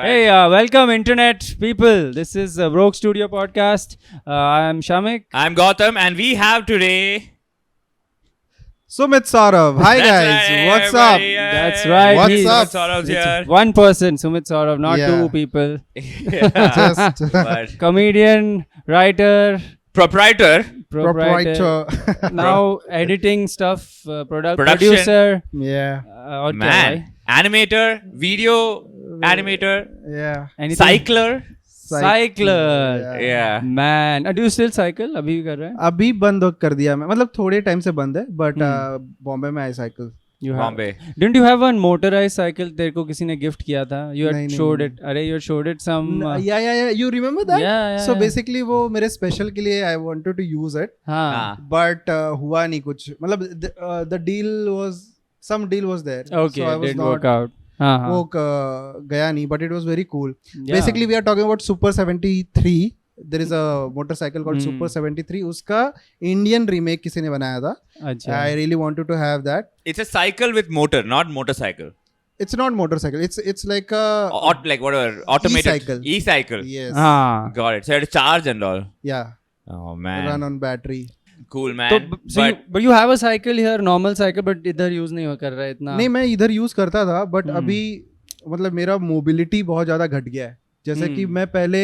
Hey, welcome internet people. This is Broke Studio Podcast. I'm Shamik. I'm Gautham, and we have today. Sumit Saurav. Hi guys. Right, What's up? everybody, That's right. What's He's- up? Sumit Saurav's here. One person, Sumit Saurav, not Yeah. two people. Yeah, Just but Comedian, writer, proprietor. proprietor. now editing stuff, Production. producer. yeah. और क्या Man. भाई? Animator. Video animator. Yeah. Anything? Cycler. Cycler. Yeah. Man, do you still cycle? अभी भी कर रहा है? अभी बंद कर दिया मैं, मतलब थोड़े टाइम से बंद है, बट बॉम्बे में आई cycle. You have. Bombay. Didn't you have one motorized cycle? तेरे को किसी ने गिफ्ट किया था. You had नहीं, showed नहीं. it. अरे you had showed it some. Yeah. You remember that? Yeah. So basically वो मेरे स्पेशल के लिए I wanted to use it, हाँ. but हुआ नहीं कुछ. मतलब the deal was some deal was there. Okay, so I was didn't not, work out. हाँ. वो गया नहीं, but it was very cool. Yeah. Basically we are talking about Super 73. There is a motorcycle called Super 73. उसका Indian remake किसी ने बनाया था. अच्छा. I really wanted to have that. It's a cycle with motor, not motorcycle. It's not motorcycle. It's like a Like whatever. Automated. E-cycle. E-cycle. yes. हाँ. Got it. So you had to charge and all. Yeah. Oh, man. Run on battery. Cool, man. तो but you have a cycle here, normal cycle, but इधर use नहीं कर रहा है इतना. नहीं, मैं इधर यूज करता था, बट अभी मतलब मेरा मोबिलिटी बहुत ज्यादा घट गया है. जैसे कि मैं पहले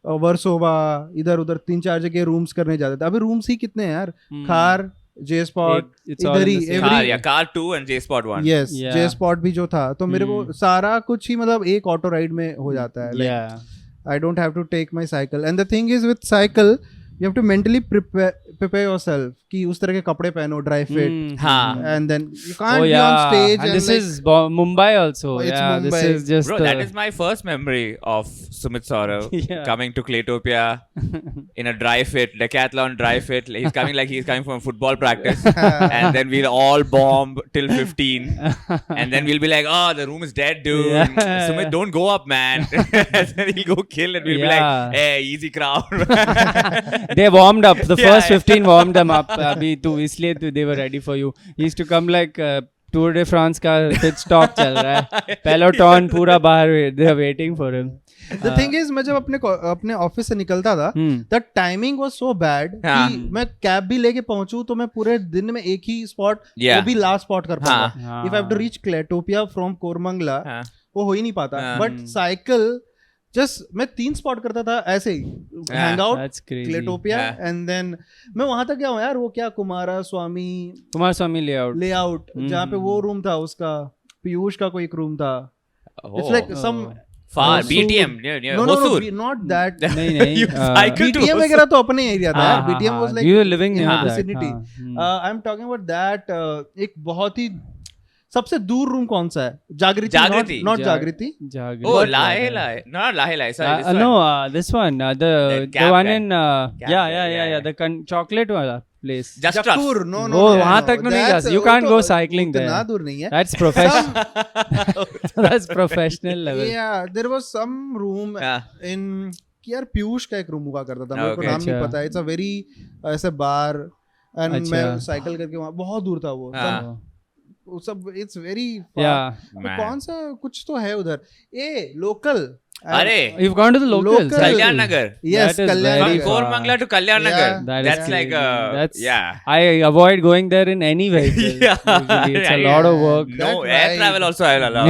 वर्सोवा इधर उधर 3-4 जगह रूम्स करने जाते थे. अभी रूम्स ही कितने हैं यार. खार, जे स्पॉट, It's all इधर in he the same. Car, every. yeah. Car 2 and J Spot 1. Yes, Yeah. J spot भी जो था, तो मेरे को सारा कुछ ही मतलब एक ऑटो राइड में हो जाता है. Yeah. I don't have to take my cycle. And the thing is with cycle, you have to mentally prepare yourself कि उस तरह के कपड़े पहनो, dry fit, हाँ. and then you can't Oh be yeah. on stage. And this like, is Mumbai also. Oh, it's Yeah, Mumbai. this is just. Bro, that is my first memory of Sumit Saurav Yeah. coming to Claytopia in a dry fit, decathlon dry fit. He's coming from football practice, and then we'll all bomb till 15, and then we'll be like, "Oh, the room is dead, dude. Yeah. Sumit, don't go up, man." And then he'll go kill, and we'll be Yeah. like, "Hey, easy crowd." They warmed up. The Yeah, first yeah. 15 warmed them up. अभी तू इसलिए they were ready for you. He used to come like Tour de France का pit stop चल रहा है. Peloton पूरा बाहर they are waiting for him. the thing is, मैं जब अपने ऑफिस से निकलता था, the timing was so bad हाँ. कि मैं कैब भी लेके पहुंचूं तो मैं पूरे दिन में एक ही स्पॉट, Yeah. वो भी लास्ट स्पॉट कर पाऊंगा. हाँ. If I have to reach Claytopia from Koramangala, हाँ. वो हो ही नहीं पाता. हाँ. बट साइकिल जस्ट मैं 3 स्पॉट करता था ऐसे ही, हैंग आउट, That's crazy. क्लेटोपिया, हाँ. एंड देन मैं वहां तक गया हूँ यार. वो क्या कुमारा स्वामी कुमारस्वामी layout. लेआउट, जहाँ पे वो रूम था उसका, पीयूष का कोई एक रूम था. It's like some Far Hosur. BTM, yeah, no Hosur. Not that. नहीं You cycle to BTM Hosur. वगैरह तो अपने एरिया था यार. हाँ, बीटीएम हाँ, was you like were living near that. vicinity. हाँ. I am talking about that. एक बहुत ही सबसे दूर रूम कौन सा है? जागृति. जागृति. नॉट जागृति. Jagat. Oh, Lahe. Not Lahe. Sorry, this one. No, this one. The Cab one guy. in. Cab Yeah. guy, The chocolate wala place. Just trust. जकूर. नो वो वहाँ तक तो नहीं जा सकते. You can't go cycling there. इतना दूर नहीं है. That's professional. That's professional level. Yeah, there was some room Yeah. in यार पीयूष का एक रूम हुआ करता था. मेरे को Okay. नाम नहीं अच्छा. पता. इट्स अ वेरी ऐसे बार, एंड अच्छा. मैं साइकिल करके वहाँ, बहुत दूर था वो. हाँ. वो सब इट्स वेरी Yeah. Man. कौन सा कुछ तो है उधर. ए लोकल. अरे. You've gone to the locals. Local. Kalyan Nagar. Yes, That is Kalyan From very Nagar. far. Koramangala to Kalyan Nagar. Yeah. That's is like crazy. That's, yeah. I avoid going there in any vehicle. Yeah. Usually. It's a Yeah. lot of work. No, That air vibe. travel also I allow.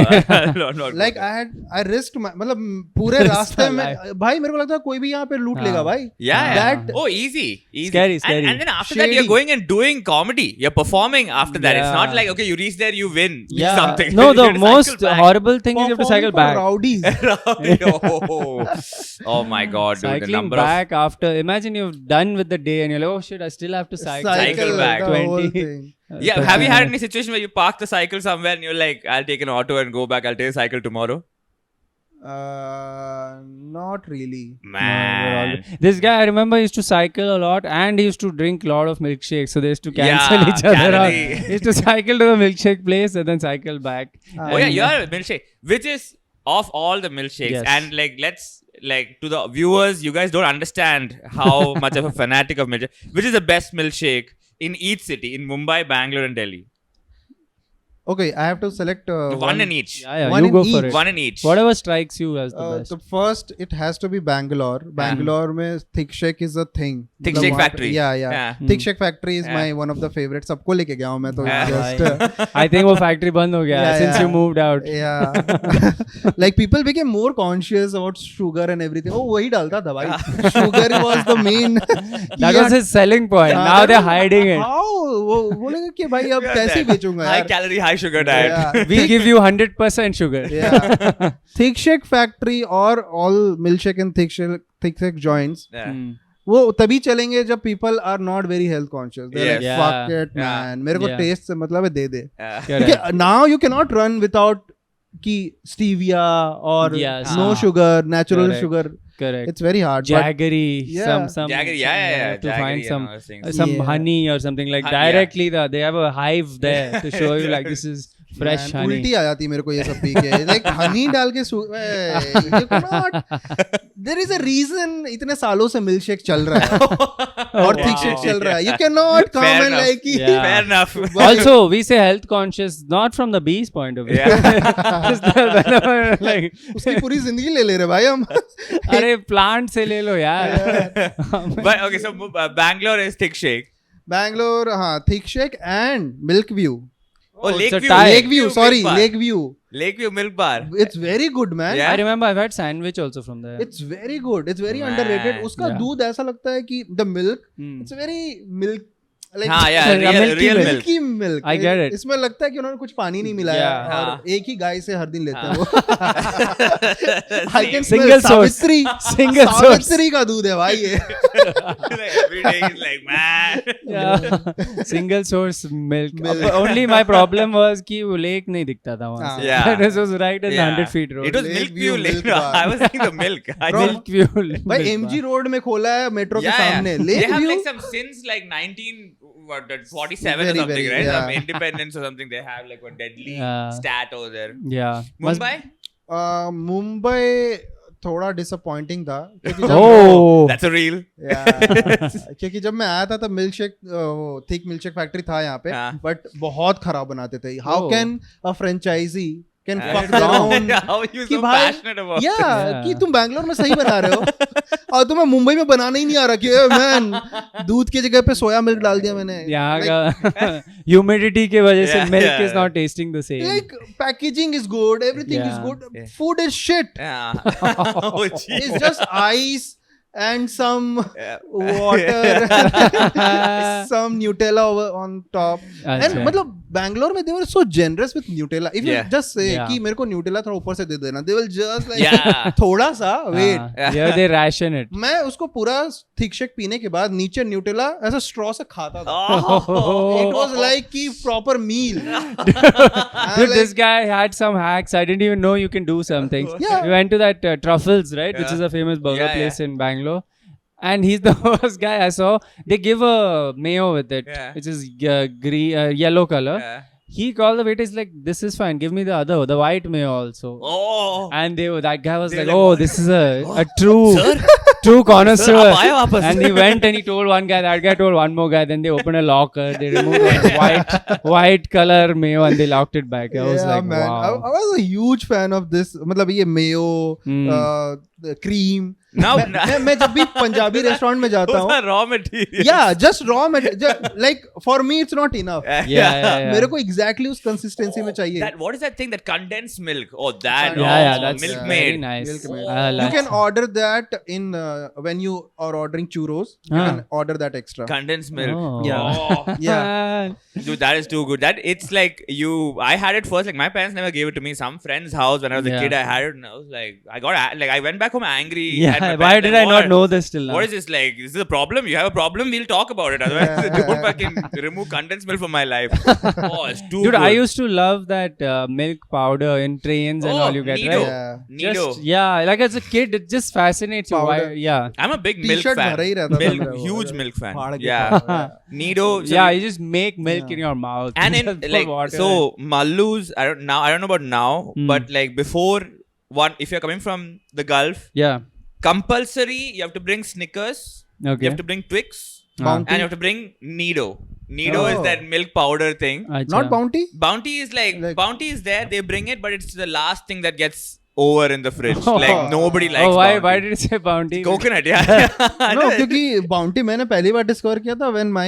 Not Like I risked my, मतलब पूरे रास्ते में भाई मेरे को लगता है कोई भी यहाँ पे लूट लेगा भाई. Yeah. That Oh, easy. Scary. And then after that, you're Shady. going and doing comedy. You're performing after that. It's not Yeah. like, okay, you reach there, you win Yeah. something. No, You the have to most cycle back. horrible thing is you have to cycle back. Rowdies. Oh my god, dude. The Cycling number back after. Imagine you've done with the day and you're like, oh shit, I still have to cycle. Cycle back. The whole 20. thing. of. Yeah, have you had any situation where you park the cycle somewhere and you're like, I'll take an auto and go back, I'll take a cycle tomorrow? Not really. Man. This guy, I remember, used to cycle a lot and he used to drink a lot of milkshakes. So they used to cancel Yeah, each other out. calorie. He used to cycle to the milkshake place and then cycle back. Oh yeah, you're a milkshake. Which is of all the milkshakes. Yes. And like to the viewers, you guys don't understand how much of a fanatic of milkshake. Which is the best milkshake in each city, in Mumbai, Bangalore and Delhi? Okay, I have to select one in each. Yeah, One you in go for each. it. One in each. Whatever strikes you as the best. So first it has to be Bangalore. Bangalore में thick shake is a thing. Thick मतलब Shake वहाँ पे- Factory. Yeah. Thick Shake Factory is my one of the favorites. सबको लेके गया हूँ मैं तो just I think वो factory बंद हो गया Yeah, since yeah. you moved out. yeah. Like people became more conscious about sugar and everything. Oh, वही डालता था भाई. Sugar was the main. That was his selling point. हाँ, Now they're hiding it. How? वो बोलेगा कि भाई अब कैसे बेचूंगा High यार? calorie, high sugar diet. Yeah. We give you 100% sugar. Yeah. Thick Shake Factory or all milkshake and thick shake joints. Yeah. वो तभी चलेंगे जब people are not very health conscious. They're like, Yes. fuck it, Yeah. man. मेरे को Yeah. taste से मतलब है दे दे. Yeah. Correct. Okay, now you cannot run without कि stevia or Yes. no sugar, natural Correct. sugar. Correct. It's very hard. but Jaggery, Yeah. some Jaggery, yeah. you have to Jaggery find and some all those things. some Yeah. honey or something like Yeah. directly they have a hive there to show you like this is fresh Man, honey. उल्टी आ जाती है मेरे को ये सब P के like honey डाल के you cannot. There is a reason इतने सालों से milkshake चल रहा है और thick shake चल रहा है. You cannot come Fair and enough. like Yeah. Fair enough. Also, we say health conscious not from the bee's point of view. Just whenever, like, उसकी पूरी जिंदगी ले ले रहे भाई हम. अरे plant से ले लो यार. But okay, so Bangalore is thick shake. Bangalore, हाँ, thick shake and Milk View. Oh, Lakeview. tie. Lakeview, sorry, Milk bar. Lakeview. Lakeview Milk Bar. It's very good, man. Yeah. I remember I've had sandwich also from there. It's very good. It's very Man. underrated. उसका Yeah. दूध ऐसा लगता है कि the milk, Hmm. it's very milk. Like हाँ, yeah, Yeah, real, milky real milk. milk. milky milk. I get it. इसमें लगता है कि उन्होंने कुछ पानी नहीं मिलाया Yeah. और हाँ. एक ही गाय से हर दिन लेते हैं वो. I can Single smell source. Savitri. Single source. Savitri का दूध है भाई ये. Like, every day he's like, man. Yeah. Single source milk. Milk. Only my problem was कि वो lake नहीं दिखता था वहाँ से. Yeah. This was right in the 100 feet road. It was Lakeview Milkview. Milk No, Bar. I was thinking the milk. I Bro, think- Milk fuel. भाई MG road में खोला है मेट्रो के सामने. They have Lakeview. like some since like 1947 or Very, something, very, right? yeah. Some independence or something. They have like a deadly Yeah. stat over there. Yeah. Must- Mumbai? Mumbai थोड़ा disappointing था क्योंकि जब Oh. That's a real. Yeah. क्योंकि जब मैं आया था तब milk shake thick milk shake factory था यहाँ पे हाँ. बट बहुत खराब बनाते थे. How Oh. Can a franchise can Yeah. Fuck their own How are you कि so भाई passionate about या Yeah. कि तुम बैंगलोर में सही बना रहे हो और तुम्हें मुंबई में बनाना ही नहीं आ रहा कि मैन दूध की जगह पे सोया मिल्क डाल दिया मैंने. यहाँ का ह्यूमिडिटी की वजह से Yeah, milk yeah. Is not testing the same. like packaging is good, everything is Yeah. good. Yeah. Food is shit. Yeah. Oh, geez. It's just ice and some Yeah. water, some Nutella on top. And अच्छा. मतलब बैंगलोर में they were so generous with Nutella. If you Yeah. just say Yeah. कि मेरे को Nutella थोड़ा ऊपर से दे देना, they will just like Yeah. थोड़ा सा wait. हाँ, yeah, they ration it. मैं उसको पूरा thick shake पीने के बाद नीचे Nutella ऐसा straw से खाता था. Oh. It was like कि proper meal. Dude, this guy had some hacks. I didn't even know you can do some things. Yeah. We went to that Truffles, right? Which Yeah. is a famous burger Yeah, place in Bangalore. And he's the worst guy I saw. They give a mayo with it, Yeah. which is yellow color. Yeah. He called the waiter. He's like, "This is fine. Give me the white mayo also." Oh. And that guy was They like, were "Oh, like, this is a true connoisseur." Sir, आप आए वापस. And he went and he told one guy. That guy told one more guy. Then they opened a locker. They removed that white color mayo and they locked it back. I was Yeah, like, man. wow. I was a huge fan of this. मतलब ये mayo, cream. Now, मैं जब भी Punjabi restaurant में जाता those हूँ are raw materials. yeah just raw like for me it's not enough. Yeah. मेरे को exactly उस consistency में चाहिए. That what is that thing? That condensed milk. Oh, that. Yeah, oh, that's milk very made. nice. Milkmaid. I You like can order that in when you are ordering churros. You Ah. can order that extra. Condensed milk. Oh. Yeah. Oh. Yeah. Dude, that is too good. That it's like I had it first. Like my parents never gave it to me. Some friend's house when I was a Yeah. kid, I had it, and I was like, I went back home angry. Yeah, at my why parents, did like, I not know this till now? What is this like? Is this a problem? You have a problem? We'll talk about it. Otherwise, don't fucking remove condensed milk from my life. Oh, it's too Dude, good. I used to love that milk powder in trains and all you get, Nido. right? Yeah. Nido. Just, yeah, like as a kid, it just fascinates you. Why, Powder. yeah. I'm a big milk T-shirt fan. भरा ही रहता था Milk, मेरा वो. huge milk fan. फाड़ के Yeah. खाओ. Nido. So Yeah, you just make milk in your mouth. and in Just put like water so in. mallus. I don't know about now, but like before if you're coming from the Gulf, Yeah. compulsory you have to bring Snickers. Okay. You have to bring Twix. Ah. And you have to bring Nido. Nido is Oh. that milk powder thing. Acha. Not Bounty? Bounty is like Bounty is there. They bring it, but it's the last thing that gets over in the fridge. Oh. Like nobody likes. Oh, why? Bounty. Why did you say bounty? Coconut? Yeah. No, क्योंकि Bounty मैंने पहली बार discover किया था when my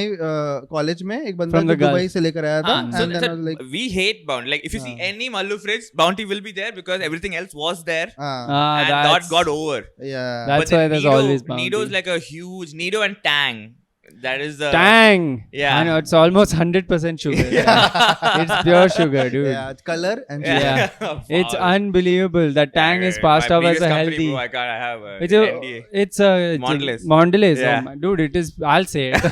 college में एक बंदा From the Dubai Gulf. से लेकर आया था So, and then I was like we hate Bounty. Like if you see any Mallu fridge, Bounty will be there because everything else was there. Ah, And that's, that got over. yeah. that's But then why there's Nido, always bounty. Nido is like a huge Nido and Tang. That is the Tang. Yeah. I know, it's almost 100% sugar. It's pure sugar, dude. Yeah, it's color and Yeah. It's unbelievable. That Tang is passed off as a healthy. Bro, I have a It's a, NDA. it's a Mondelez. Mondelez. Yeah. Oh my, dude, it is. I'll say it.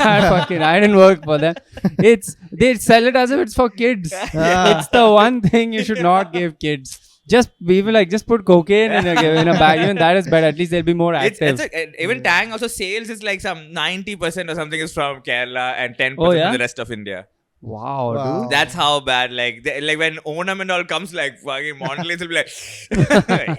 I didn't work for them. They sell it as if it's for kids. It's the one thing you should not give kids. Just people like just put cocaine in a bag. Even that is better. At least they'll be more active. Even Tang also sales is like some 90% or something is from Kerala and 10% Oh, yeah? from the rest of India. Wow, Wow. dude. That's how bad. Like when Onam and all comes, like fucking Mondelez will be like,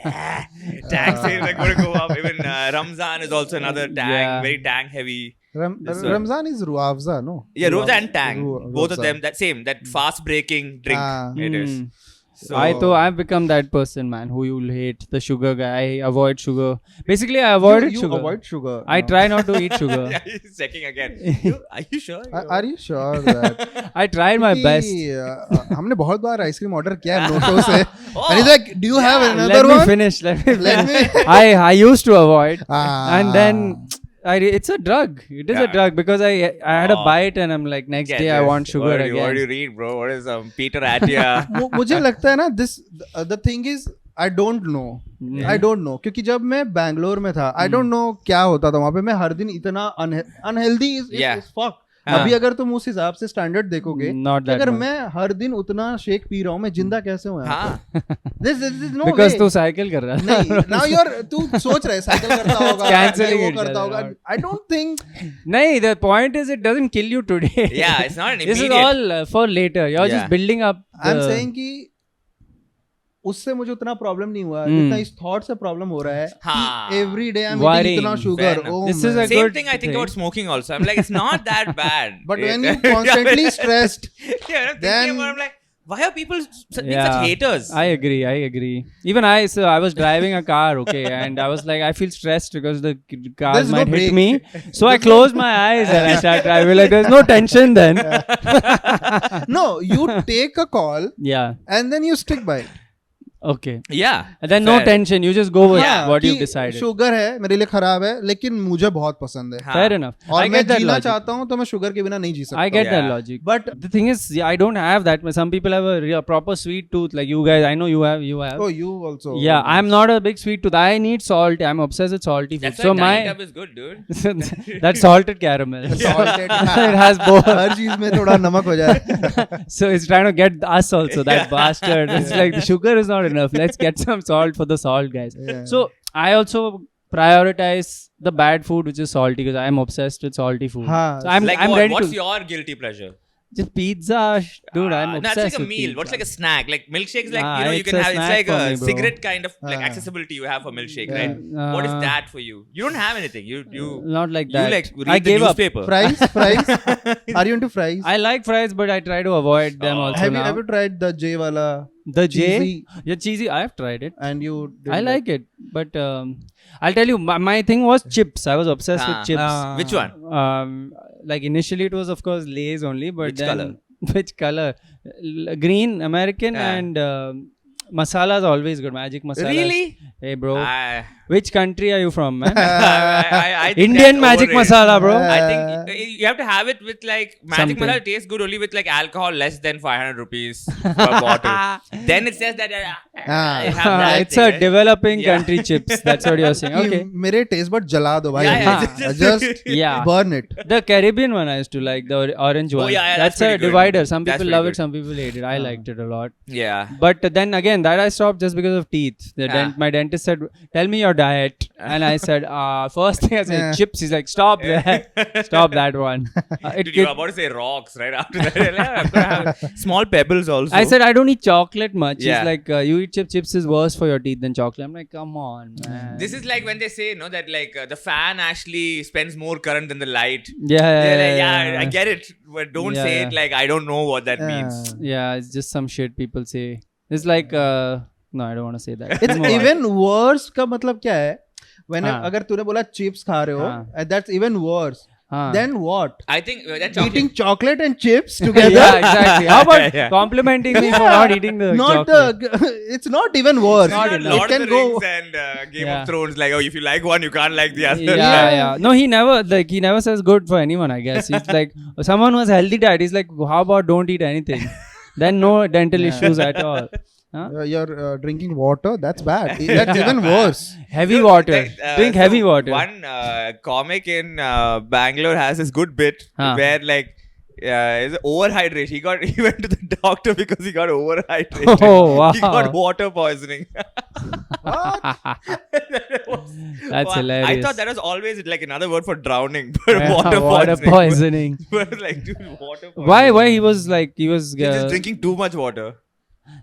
yeah, Tang sales are going to go up. Even Ramzan is also another Tang, Yeah. very Tang heavy. Ramzan is Ruafza, no? Yeah, Ruafza and Tang, both of Ruafza. them. That fast breaking drink. It is. Mm. So, I've become that person, man, who you'll hate. The sugar guy. I avoid sugar. Basically, I avoided You sugar. avoid sugar. I no. try not to eat sugar. yeah, he's checking again. Are you sure? Are you sure that? I tried my best. क्योंकि, हमने बहुत बार ice cream order किया है Noto से. Oh. And he's like, do you have another Let me one? finish. Let me Let finish. me- I used to avoid, Ah. and then it's a drug. It is a Yeah. drug because I had a Oh. bite and I'm like next day I want sugar what do again. you read, bro? What is Peter Attia? मुझे लगता है ना the thing is I don't know. I don't know क्योंकि जब मैं बैंगलोर में था I don't know क्या होता था वहाँ पे. मैं हर दिन इतना unhealthy Yeah. is fuck. हाँ. अभी अगर तुम उस हिसाब से स्टैंडर्ड देखोगे Not कि that अगर much. मैं हर दिन उतना शेक पी रहा हूँ मैं जिंदा कैसे हूँ यहाँ हाँ. पे? This is no Because way. तू साइकिल कर रहा है. नहीं now you're तू सोच रहा है साइकिल करता होगा Cancelling वो it, करता होगा. yeah. I don't think नहीं, the point is it doesn't kill you today. Yeah, it's not an This is immediate. all for later. You're Yeah. just building up. I'm the- saying कि उससे मुझे उतना problem नहीं हुआ Hmm. जितना इस thought से प्रॉब्लम हो रहा है हाँ. Every day I am Worrying. इतना Fair sugar enough. This is a Same good thing I think thing. about smoking also. I'm like, it's not that bad. But when you constantly stressed, yeah, I'm thinking then- about, I'm like, why are people being Yeah. such haters? I agree. Even I was driving a car, okay, and I was like, I feel stressed because the cars There's no might hit brake. me. So I closed my eyes and I started driving. Like, there's no tension then. no, you take a call Yeah. and then you stick by it. Okay. Yeah. And then no Fair. tension. You just go with Yeah. what कि you've decided. Sugar है मेरे लिए खराब है लेकिन मुझे बहुत पसंद है हाँ. Fair enough. और I मैं get that जीना logic. चाहता हूँ तो मैं शुगर के बिना नहीं जी सकता I get that Yeah. logic. But- the thing is, I don't have that. Some people have a proper sweet tooth. Like you guys, I know you have. oh you also Yeah, I'm not a big sweet tooth. I need salt. I'm obsessed with salty food. That's So why Dine Up is good, dude. that's salted caramel. Salted. It has both. हर चीज में थोड़ा नमक हो जाए So it's trying to get us also, that bastard. It's like the sugar is not enough. Let's get some salt for the salt, guys. Yeah. So I also prioritize the bad food which is salty because I'm obsessed with salty food. हाँ. So I'm Like I'm what? ready What's to your guilty pleasure? just pizza, dude. I'm No, obsessed it's like a with meal. pizza. What's like a snack? Like milkshakes, like Nah, you it's can a have. It's snack like for a me, bro. cigarette kind of like Yeah. accessibility you have for milkshake, Yeah. right? What is that for you? You don't have anything. You Not like you that. like read I the gave up. newspaper. fries are you into fries I like fries, but I try to avoid them Oh. also have you now. ever tried the J wala The J? cheesy Yeah, cheesy. I have tried it. and you didn't I like it, but I'll tell you, my thing was chips. I was obsessed with chips. Which one? Like initially, it was of course Lay's only, but Which then color? which color? Green, American, Yeah. and masala is always good. Magic masala. Really? Hey, bro. I Which country are you from, man? think Indian that's magic overrated. masala, bro. I think you have to have it with like magic Something. masala tastes good only with like alcohol less than 500 rupees per bottle. Then it says that I have that It's thing, a right? developing Yeah. country chips. That's what you're saying. कि Okay. मेरे test but जला दो भाई Yeah, yeah, अभी. just- just Yeah. burn it The Caribbean one I used to like, the orange one. yeah, that's that's a pretty good. divider. Some That's people pretty love good. it, some people hate it. I liked it a lot. Yeah. But then again, that I stopped just because of teeth. Yeah. My dentist said, "Tell me your diet? And I said, first thing I said, chips. He's like, stop that. Stop that one. Dude, you were about to say rocks right after that. I'm gonna have small pebbles also. I said, I don't eat chocolate much. Yeah. He's like, you eat chips. Chips is worse for your teeth than chocolate. I'm like, come on, man. This is like when they say, no, that like the fan actually spends more current than the light. Yeah, I get it, but don't say it like I don't know what that means. Yeah, it's just some shit people say. It's like, no, I don't want to say that. It's even worse का मतलब क्या है? When अगर तूने बोला chips खा रहे हो, that's even worse. Then what? I think that Eating chocolate and chips together. Yeah, exactly. How about complimenting me for not eating the chocolate? It's not even worse. Not It Lord can of the go. Rings and Game of Thrones. Like, oh, if you like one, you can't like the other. Yeah. No, he never says good for anyone, I guess. He's like, someone who has healthy diet, he's like, how about don't eat anything? Then no dental issues at all. You're drinking water. That's bad. That's even worse. Heavy water. Drink heavy water. One comic in Bangalore has this good bit where like is overhydrate. He went to the doctor because he got overhydrated. Oh, wow. He got water poisoning. That's hilarious. I thought that was always like another word for drowning, but water poisoning. But like, dude, water poisoning. Why he was He's just drinking too much water.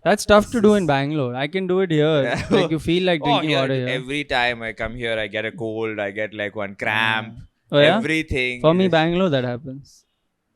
That's tough to do in Bangalore. I can do it here. Like you feel like drinking water here. Every time I come here, I get a cold. I get like one cramp. Oh, yeah? Everything. For me, Bangalore, that happens.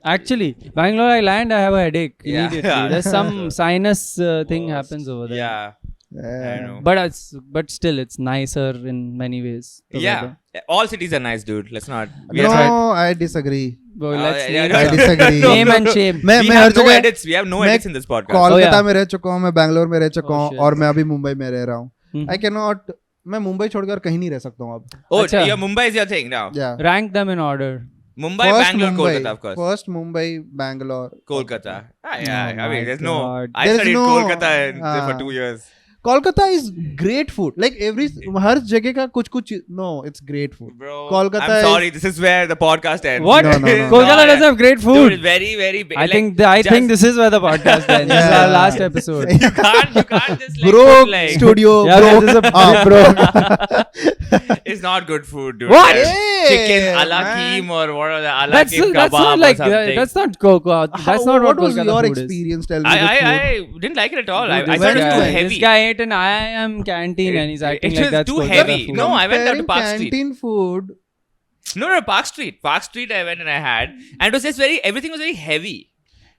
Actually, Bangalore, I land, I have a headache immediately. There's some sinus thing happens over there. Yeah. I know. But still, it's nicer in many ways. Yeah. All cities are nice, dude. Let's not. I disagree. I disagree. Name and shame. We have no edits. We have no edits in this podcast. Kolkata में रह चुका हूँ, मैं बैंगलोर में रह चुका हूँ और मैं अभी मुंबई में रह रहा हूँ. I cannot. मैं मुंबई छोड़कर कहीं नहीं रह सकता हूँ अब. Oh, Mumbai is your thing now. Yeah. Rank them in order. Mumbai, Bangalore, Kolkata, of course. First Mumbai, Bangalore, Kolkata. Yeah, I mean, there's God. no. I studied Kolkata for 2 years. Kolkata is great food. Like हर जगह का कुछ no, it's great food. Bro, Kolkata I'm sorry. This is where the podcast ends. What? No. Kolkata doesn't have great food. Dude, very, very. I think this is where the podcast ends. This is our last episode. You can't just like. Broke like, studio. This is a broke. It's not good food, dude. What? Chicken ala keem or what are the ala That's keem not kebab like or something. that's not Coco. That's not what was Kolkata your food experience? Tell me. I didn't like it at all. I Dude, thought it was too this heavy. This guy ate an IIM canteen and he's acting It like was that's too Kolkata heavy. food. No, I went down to Park Street. Canteen food. No, Park Street. Park Street I went and I had. And it was just everything was very heavy.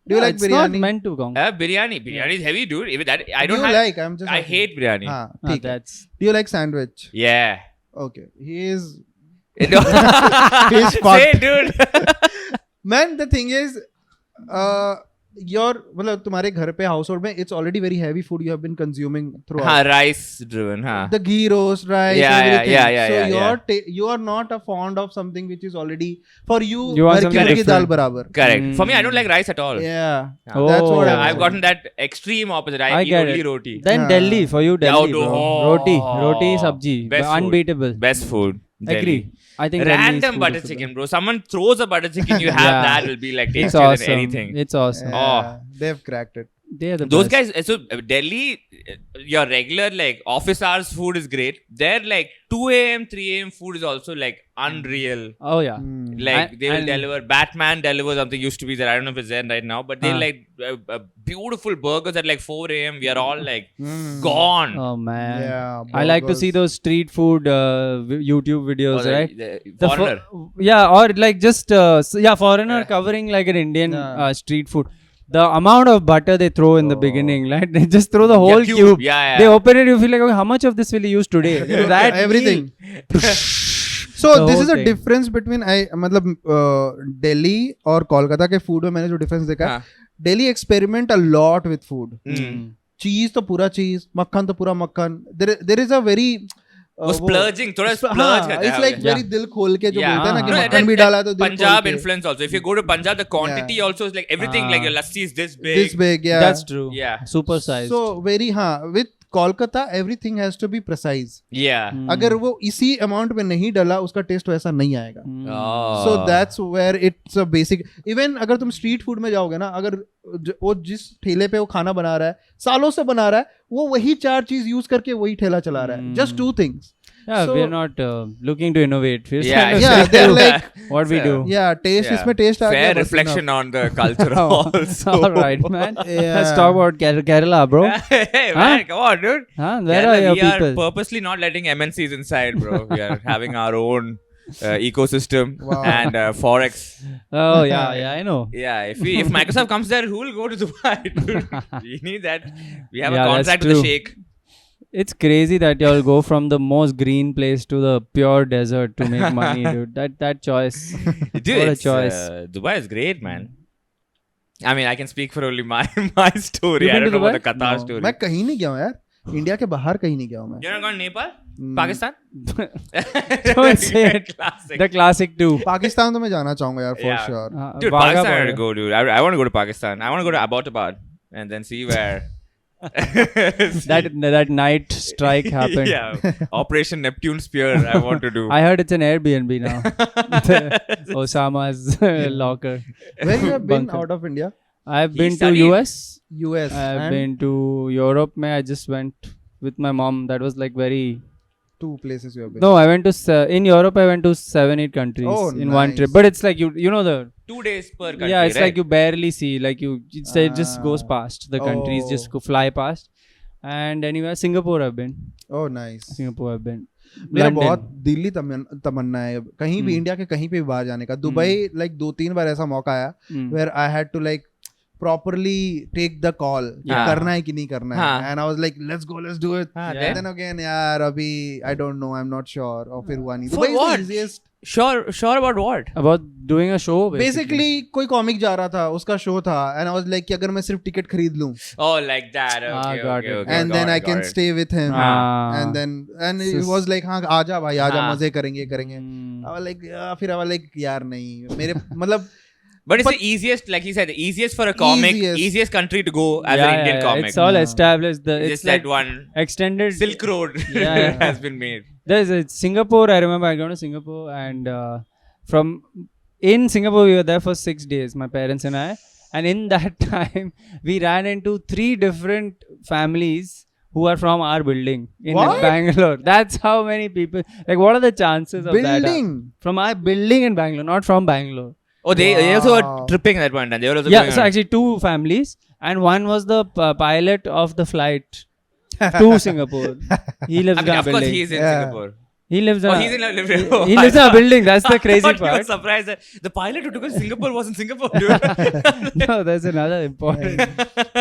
Do you like it's biryani? not meant to go. Biryani. Biryani is heavy, dude. Even that, I don't Do you have. like? I'm just. I hate biryani. ठीक है. That's Do you like sandwich? Yeah. Okay. He is. He's He's fucked. Say, dude. Man, the thing is, मतलब तुम्हारे घर पे household में it's already very heavy food you have been consuming throughout. Rice driven, The ghee roast, rice, everything. Yeah. You are not a fond of something which is already for you. You want something की दाल different. बराबर. Correct. For me, I don't like rice at all. Yeah. Oh. That's what I've gotten that extreme opposite. I eat get only it. roti. Then Delhi for you, Delhi, bro. Oh. Roti, sabji, Best food. unbeatable. Best food. Delhi. Agree. I think Delhi's Random food butter is the chicken, bro. Someone throws a butter chicken, you have Yeah. that will be like It's tastier awesome. than anything. It's awesome. Yeah, they've cracked it. They're the Those best. guys, so Delhi, your regular like office hours food is great. Their like 2 a.m., 3 a.m. food is also like unreal. Oh yeah. Like they will and- deliver, Batman delivers something used to be there. I don't know if it's there right now, but they like beautiful burgers at like 4 a.m. We are all like gone. Oh man. Yeah. I like to see those street food YouTube videos, Or right? the foreigner. Or like just foreigner covering like an Indian street food. The amount of butter they throw in the beginning, right? They just throw the whole cube. Yeah. They open it, you feel like, okay, how much of this will you use today? That everything. So The this whole is a thing. difference between मतलब Delhi और कोलकाता के food में मैंने जो difference देखा है, Delhi experiment a lot with food. Cheese तो पूरा cheese, मक्खन तो पूरा मक्खन. There is a very वो splurging, थोड़ा splurge करता है. It's like very दिल खोल के जो बोलते हैं ना कि No, मक्खन भी डाला तो दिल खोल Punjab के. influence also. If you go to Punjab, the quantity also is like everything. Like your lassi is this big. This big, yeah. That's true. Yeah. Super sized. So very with Kolkata everything has to be precise. Yeah. अगर वो इसी amount में नहीं डाला उसका test वैसा नहीं आएगा. Oh. So that's where it's a basic. Even अगर तुम street food में जाओगे ना, अगर वो जिस ठेले पे वो खाना बना रहा है, सालों से बना रहा है, वो वही 4 चीज यूज करके वही ठेला चला रहा है. Just 2 things. Yeah, So- we're not looking to innovate. We're Yeah, trying to Yeah, stick they're to like, what we do. yeah, taste. Yeah. इसमें taste आ गया. Fair बस reflection enough. on the culture also. All right, man. Yeah. Let's talk about Kerala, bro. Hey, man, come on, dude. Huh? Where Kerala, are your we people? are purposely not letting MNCs inside, bro. We are having our own ecosystem Wow. and Forex. Oh, yeah, I know. Yeah, if Microsoft comes there, who will go to Dubai? Dude? We need that. We have Yeah, a that's contract with the true. Sheikh. It's crazy that y'all go from the most green place to the pure desert to make money, dude. That choice. Dude, What a it's, choice. Dubai is great, man. I mean, I can speak for only my story. You've I been don't to know about the Dubai? Qatar No. story. मैं कहीं नहीं गया हूँ यार. India के बाहर कहीं नहीं गया हूँ मैं. You're not gone to Nepal? Hmm. Pakistan? Don't say it. Classic. The classic too. Pakistan तो मैं जाना चाहूँगा यार for Yeah. sure. Dude, Wagah Pakistan I border. want to go, dude. I want to go to Pakistan. I want to go to Abbottabad and then see where. That night strike happened. Yeah, Operation Neptune Spear. I want to do. I heard it's an Airbnb now. Osama's locker. Where you have been Bunker. out of India? I've He been to studied. US. US. I've and been to Europe. I just went with my mom. That was like very. 2 places you have been. No, I went to in Europe. I went to 7-8 countries Oh, in one nice. trip. But it's like you know the 2 days per country. yeah. It's right? like you barely see. Like it just goes Ah. past the countries. Just Oh. fly past. And anyway, Singapore I've been. Oh, nice. Singapore I've been. मेरा London. बहुत दिल्ली तमन्ना है कहीं भी India के कहीं पे भी बाहर जाने का. दुबई like 2-3 बार ऐसा मौका आया Hmm. where I had to like properly take the call कि हाँ. करना है कि नहीं करना है. हाँ. And I was like let's do it. हाँ, Yeah. And then again यार अभी I don't know, I'm not sure. और फिर हुआ नहीं. For Dubai is what? the easiest. Sure about what? About doing a show. Basically कोई comic जा रहा था, उसका शो था and I was like कि अगर मैं सिर्फ टिकट खरीद लूं Oh, like that. Okay, got okay, it. okay. and then I can stay with him Ah. and it was like हाँ आजा भाई आजा हाँ. मजे करेंगे Hmm. I was like फिर I was like यार नहीं मेरे मतलब But it's But- the easiest, like he said, the easiest for a comic, Easiest. easiest country to go as an Indian comic. It's all Yeah. established. Just It's like that one extended. Silk Road Yeah. has been made. There's Singapore. I remember I gone to Singapore and in Singapore we were there for 6 days, my parents and I. And in that time we ran into 3 different families who are from our building in like, What? Bangalore. That's how many people. Like, what are the chances of that? building From our building in Bangalore, not from Bangalore. Oh, they also Wow. were tripping at one time. They were also Yeah, going so on. actually 2 families, and one was the pilot of the flight to Singapore. He lives I in mean, a of course, building. he's in Yeah. Singapore. He lives in Oh, a, he's in a he lives in a building. That's the crazy I thought you were part. surprised that the pilot who took us to Singapore was in Singapore, dude. No, there's another important.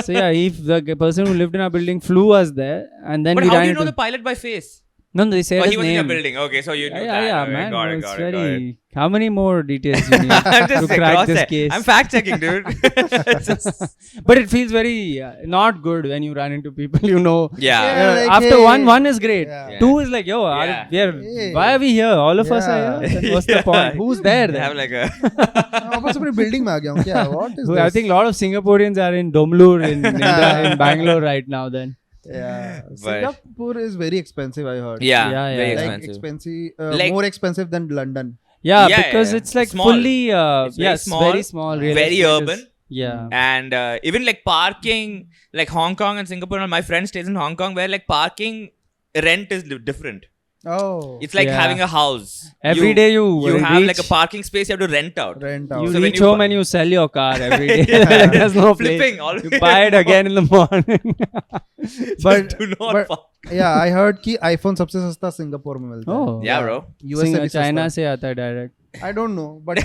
So yeah, the person who lived in our building flew us there, and then But we how ran do you know into. the pilot by face? No, they said Oh, his he was name. in your building. Okay, so you knew Yeah, that. yeah, Okay, man. got it, it's got it, got very. it. How many more details you need I'm just to saying, crack cross this that. case? I'm fact checking, dude. It's just- But it feels very not good when you run into people you know. yeah. Yeah. like, After hey. one is great. Yeah. 2 is like, yo, Yeah. Hey. why are we here? All of us are Yeah. here. Then what's the Yeah. point? Who's there They then? have like a. वापस अपनी building में आ गया हूँ क्या what is I this think a lot of Singaporeans are in Domlur in Bangalore right now then. yeah But- Singapore is very expensive I heard Yeah, Yeah, yeah, very yeah. like expensive. Like- more expensive than London Yeah, Yeah, because yeah. it's like Small. fully It's very yes, small, very small, real very estate is- urban. Yeah. And even like parking, like Hong Kong and Singapore, and my friend stays in Hong Kong where like parking rent is different. oh It's like Yeah. having a house. Every day you have reach- like a parking space you have to rent out. rent You out So when reach you home bu- and you sell your car every day. There's no place. Flipping always. You buy it again in the morning. but Do not but- park. yeah I heard कि iPhone सबसे सस्ता Singapore में मिलता है Oh. Yeah, bro. US से भी China सस्ता से आता है direct. I don't know but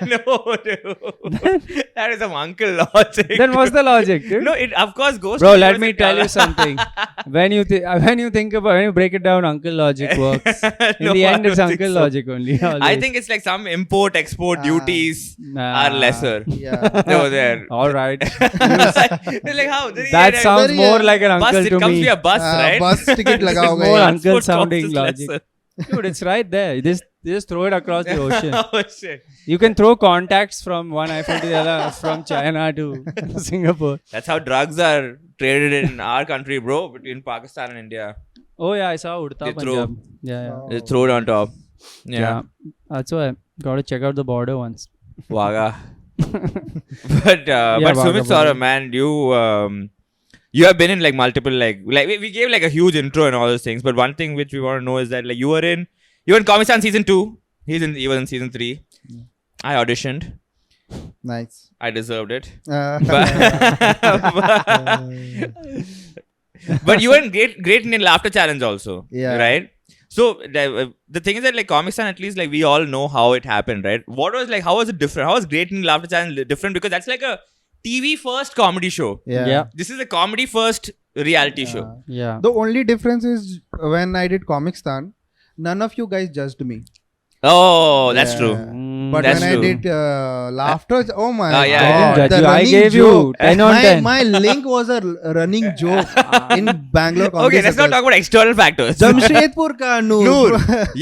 No, dude. That is some uncle logic. Then what's the logic, dude? No, it of course goes. Bro, to let US me and tell you Canada. something. When you think about when you break it down, uncle logic works. In No, the I end, it's don't think uncle so. logic only. I always. think it's like some import-export Ah. duties Nah. are lesser. yeah No, there. All right. They're like how? That sounds very, more like an bus. uncle It to comes me. via bus, right? bus ticket It's लगाओगे more यार. uncle Transport sounding cost is logic. lesser. Dude, it's right there. You just throw it across the ocean. Oh shit. You can throw contacts from one iPhone to the other, from China to Singapore. That's how drugs are traded in our country, bro, between Pakistan and India. Oh yeah, I saw Udta They throw- Punjab. Yeah. Oh. They throw it on top. Yeah. That's why I gotta check out the border once. Waga. But Yeah, Sumit Wagah Saurav, border. man, You have been in like multiple like we gave like a huge intro and all those things, but one thing which we want to know is that like you were in Comic-Con season 2. He was in season 3. I auditioned. Nice. I deserved it. Uh, But you were in Great Indian Laughter Challenge also. Yeah. Right? So the thing is that like Comic-Con, at least like we all know how it happened, right? How was it different? How was Great Indian Laughter Challenge different? Because that's like a TV first comedy show. yeah. This is a comedy first reality show. Yeah. The only difference is when I did Comic-Stan, none of you guys judged me. Oh, that's Yeah. true. But That's when true. I did Laughter, oh my yeah, I god, didn't judge the you. I running gave you joke. 10 on 10. My link was a running joke in Bangalore comedy Okay, let's not circles. talk about external factors. Jamshedpur Ka Noor. Noor.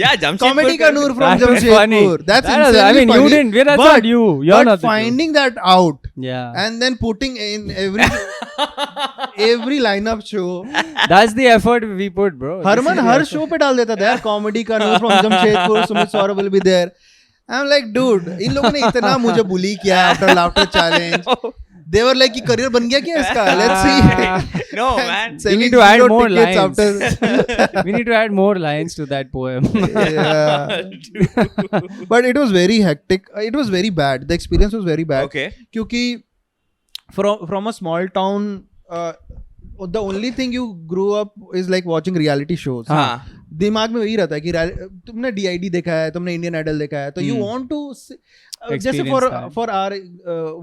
Yeah, Jamshedpur. Comedy Ka Noor from That was funny. Jamshedpur. That's That was- insanely I mean, funny. you didn't. That's But- not you. You're but not the finding that out Yeah. and then putting in every lineup show. That's the effort we put, bro. Harman हर show पे डाल देता था यार. Comedy Ka Noor from Jamshedpur. Sumit Saurav will be there. I'm like, dude, इन लोगों ने इतना मुझे bully किया after laughter challenge. They were like, कि career बन गया क्या इसका? Let's see. No, man. We need to add Zero more tickets lines. after. We need to add more lines to that poem. Yeah. But it was very hectic. It was very bad. The experience was very bad. Okay. क्योंकि from a small town, the only thing you grew up is like watching reality shows. हाँ. दिमाग में वही रहता है कि तुमने DID देखा है, तुमने इंडियन आइडल देखा है, तो you want to जैसे Experience that. for our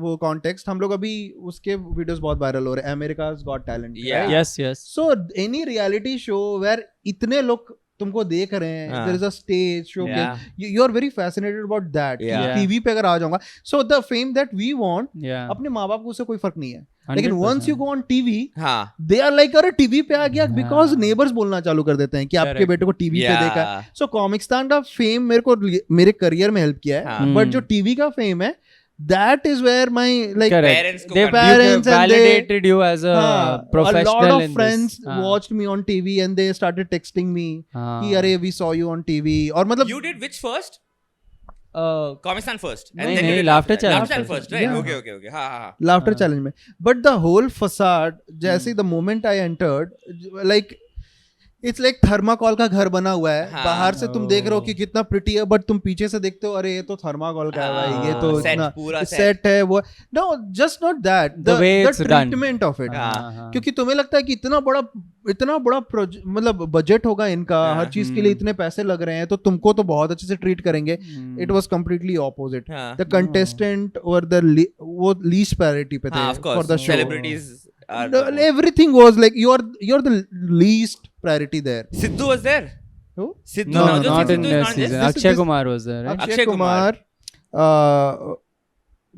वो context, हम लोग अभी उसके videos बहुत viral हो रहे हैं, America's Got Talent. Yeah. Yes, yes. So any reality show where इतने लोग तुमको देख रहे हैं, हाँ. there is a stage show, Yeah. you are very fascinated about that. Yeah. TV पे अगर आ जाऊंगा, so the fame that we want, Yeah. अपने माँ बाप को उससे कोई फर्क नहीं है. लेकिन 100%. once you go on TV, हाँ. they are like अरे टीवी पे आ गया because neighbors बोलना चालू कर देते हैं कि आपके Correct. बेटे को टीवी पे Yeah. देखा. So Comic-Stan का फेम मेरे करियर में हेल्प किया है, हाँ. बट जो टीवी का फेम है, that is where my like Correct. Parents को They करना. parents and they- validated you as a professional. a lot of in friends this. watched me on TV and they started texting me कि अरे we saw you on TV और मतलब You did which first? Uh, Comic-Stan first. And नहीं, then you नहीं, did Laughter Challenge Laughter Challenge first, right? Yeah. Okay. हाँ. laughter challenge में, but the whole facade जैसे the moment I entered, like it's like thermocol का घर बना हुआ है. हाँ. बाहर से तुम देख रहे हो कि कितना प्रिटी है, बट तुम पीछे से देखते हो अरे ये तो थर्माकोल का है भाई, ये तो set, इतना पूरा सेट है वो. No, just not that, The way it's done. treatment of it. हाँ. क्योंकि तुम्हें लगता है कि इतना बड़ा मतलब बजट होगा इनका, हर चीज के लिए इतने पैसे लग रहे हैं, तो तुमको तो बहुत अच्छे से ट्रीट करेंगे. It was completely opposite. हाँ. द कंटेस्टेंट और वो लीस्ट प्रायोरिटी पे थे हाँ, of for course. The show. Celebrities are. Everything was like you're the least priority there. Sidhu was there. Who? Sidhu. No, Navjot not Singh in Sidhu is that not season. there. Akshay Kumar was there, right? Akshay Akshay Kumar.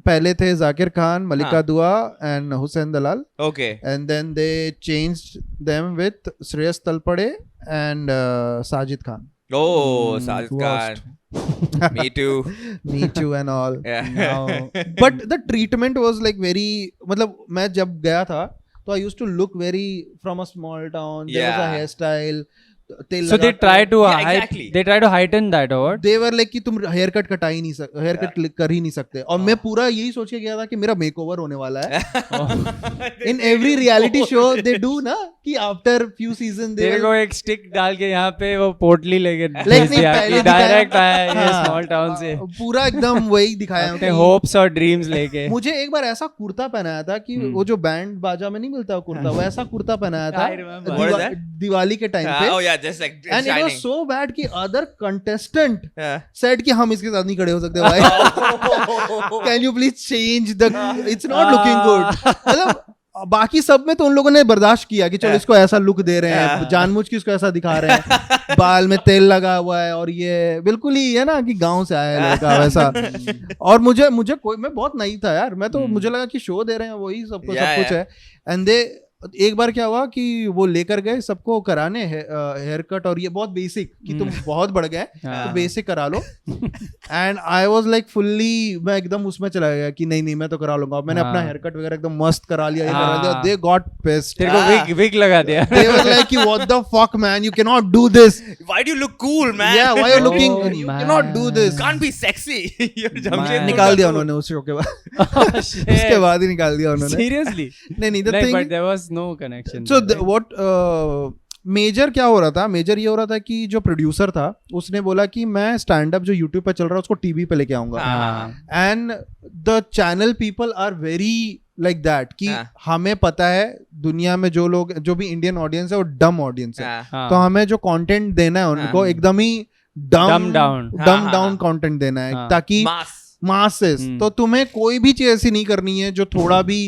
पहले थे जाकिर खान, मलिका दुआ and Hussain Dalal, Okay. and then they changed them with Shreyas Talpade and Sajid Khan. Oh, Sajid worst. Khan. Me too. Me too and all. Yeah. Now, but the treatment was like very, मतलब मैं जब गया था तो I used to look very from a small town. There was a Yeah. hairstyle. तेल So they लगा try to Yeah, exactly. they try to heighten that, or what? they were like कि तुम हेयर कट कटा ही नहीं सकते, hair cut कर ही नहीं सकते. और मैं पूरा यही सोच के गया था कि मेरा मेकओवर होने वाला है. In every reality show they do ना कि after few seasons they तेरे को एक स्टिक डाल के यहाँ पे वो पोटली लेके नहीं, पहले डायरेक्ट आया ये हाँ. स्मॉल टाउन से पूरा एकदम वही दिखाया अपने कि होप्स और ड्रीम्स लेके. मुझे एक बार ऐसा कुर्ता पहनाया था कि वो जो बैंड बाजा में नहीं मिलता वो कुर्ता, वो ऐसा कुर्ता पहनाया था I remember. What is that? Diwali के टाइम पे. Oh yeah, just like and it was shining. So bad कि अदर कंटेस्टेंट Yeah. सेड कि हम इसके साथ नहीं खड़े हो सकते भाई. Can you please change the, it's not looking good. मतलब बाकी सब में तो उन लोगों ने बर्दाश्त किया कि चलो इसको ऐसा लुक दे रहे हैं, जानबूझ के इसको ऐसा दिखा रहे हैं, बाल में तेल लगा हुआ है और ये बिल्कुल ही है ना कि गांव से आया है लड़का वैसा. और मुझे कोई, मैं बहुत नई था यार, मैं तो मुझे लगा कि शो दे रहे हैं वही सबको सब कुछ है. एंड दे एक बार क्या हुआ कि वो लेकर गए सबको कराने हेयर कट, और ये बहुत बेसिक कि तुम बहुत बढ़ गए तो बेसिक करा लो. And I was like fully, मैं एकदम उसमें चला गया कि नहीं मैं तो करा लूंगा. मैंने अपना हेयर कट वगैरह एकदम मस्त करा लिया, ये करा लिया. They got pissed. तेरे को विग लगा दिया. They were like कि what the fuck man, you cannot do this. Why do you look cool, man? Yeah, why are you looking, Oh, you man. cannot do this. Can't be sexy. You're Jamshedpur. निकाल दिया उन्होंने उस show के बाद. उसके बाद ही निकाल दिया उन्होंने. Seriously? नहीं the Like, thing, but there was no connection. So there, right? what major क्या हो रहा था? मेजर ये हो रहा था कि जो प्रोड्यूसर था उसने बोला कि मैं स्टैंड अप जो यूट्यूब पे चल रहा है उसको टीवी पे लेके आऊंगा. And the channel people are very like that कि हमें पता है दुनिया में जो लोग जो भी इंडियन ऑडियंस है वो डम ऑडियंस है. तो हमें जो कंटेंट देना है उनको एकदम ही डम डाउन कंटेंट देना है ताकि मासेस. तो तुम्हें कोई भी चीज ऐसी नहीं करनी है जो थोड़ा भी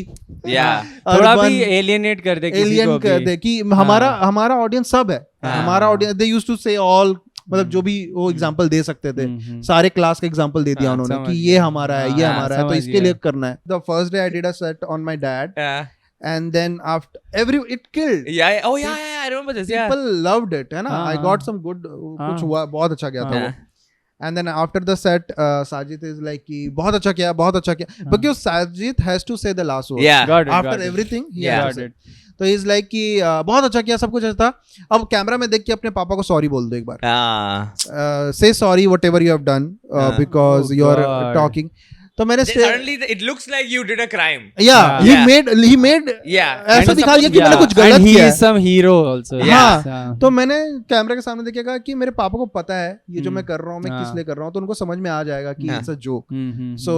थोड़ा भी एलियनेट कर दे, एलियन कर दे कि हमारा ऑडियंस सब है. हमारा ऑडियंस दे यूज्ड टू से ऑल, मतलब जो भी वो एग्जांपल दे सकते थे सारे क्लास का एग्जांपल दे दिया उन्होंने कि ये हमारा है, ये हमारा है, तो इसके लिए करना है. The first day I did a set on my dad and then after it killed. I remember this. People loved it, है ना. I got some good कुछ हुआ, बहुत अच्छा गया था वो. And then after the set, Sajid is like कि बहुत अच्छा किया, because Sajid has to say the last word. After everything, he has to say. तो he's like कि बहुत अच्छा किया, सब कुछ अच्छा था. अब कैमरा में देख के अपने पापा को सॉरी बोल दो एक बार. Say sorry whatever you have done because you are talking. तो मैंने suddenly it looks like you did a crime. He made ऐसा दिखा दिया कि मैंने कुछ गलत किया है. He is some hero also. हाँ. तो मैंने कैमरा के सामने देखा कि मेरे पापा को पता है ये जो मैं कर रहा हूँ मैं किस लिए कर रहा हूँ, तो उनको समझ में आ जाएगा कि it's a joke. So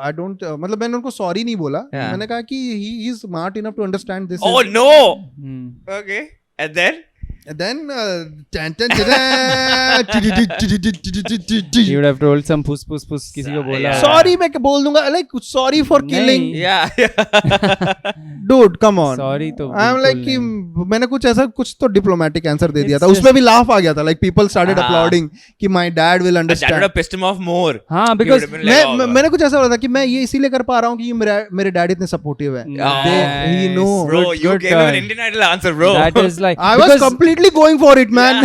I don't, मतलब मैंने उनको सॉरी नहीं बोला. मैंने कहा कि he is smart enough to understand this. Oh no. Okay. And then you would have told some puss किसी को बोला. Sorry मैं बोल दूंगा, like sorry for killing. Dude come on. Sorry तो I'm like कि मैंने कुछ तो diplomatic answer दे दिया था. उसमें भी laugh आ गया था. Like people started applauding कि my dad will understand. That would have pissed him off more. हाँ, because मैंने कुछ ऐसा बोला था कि मैं ये इसीलिए कर पा रहा हूँ कि मेरे डैड इतने supportive है. He know. Bro, you gave him an Indian Idol answer, bro. That is like I was completely going for it, man.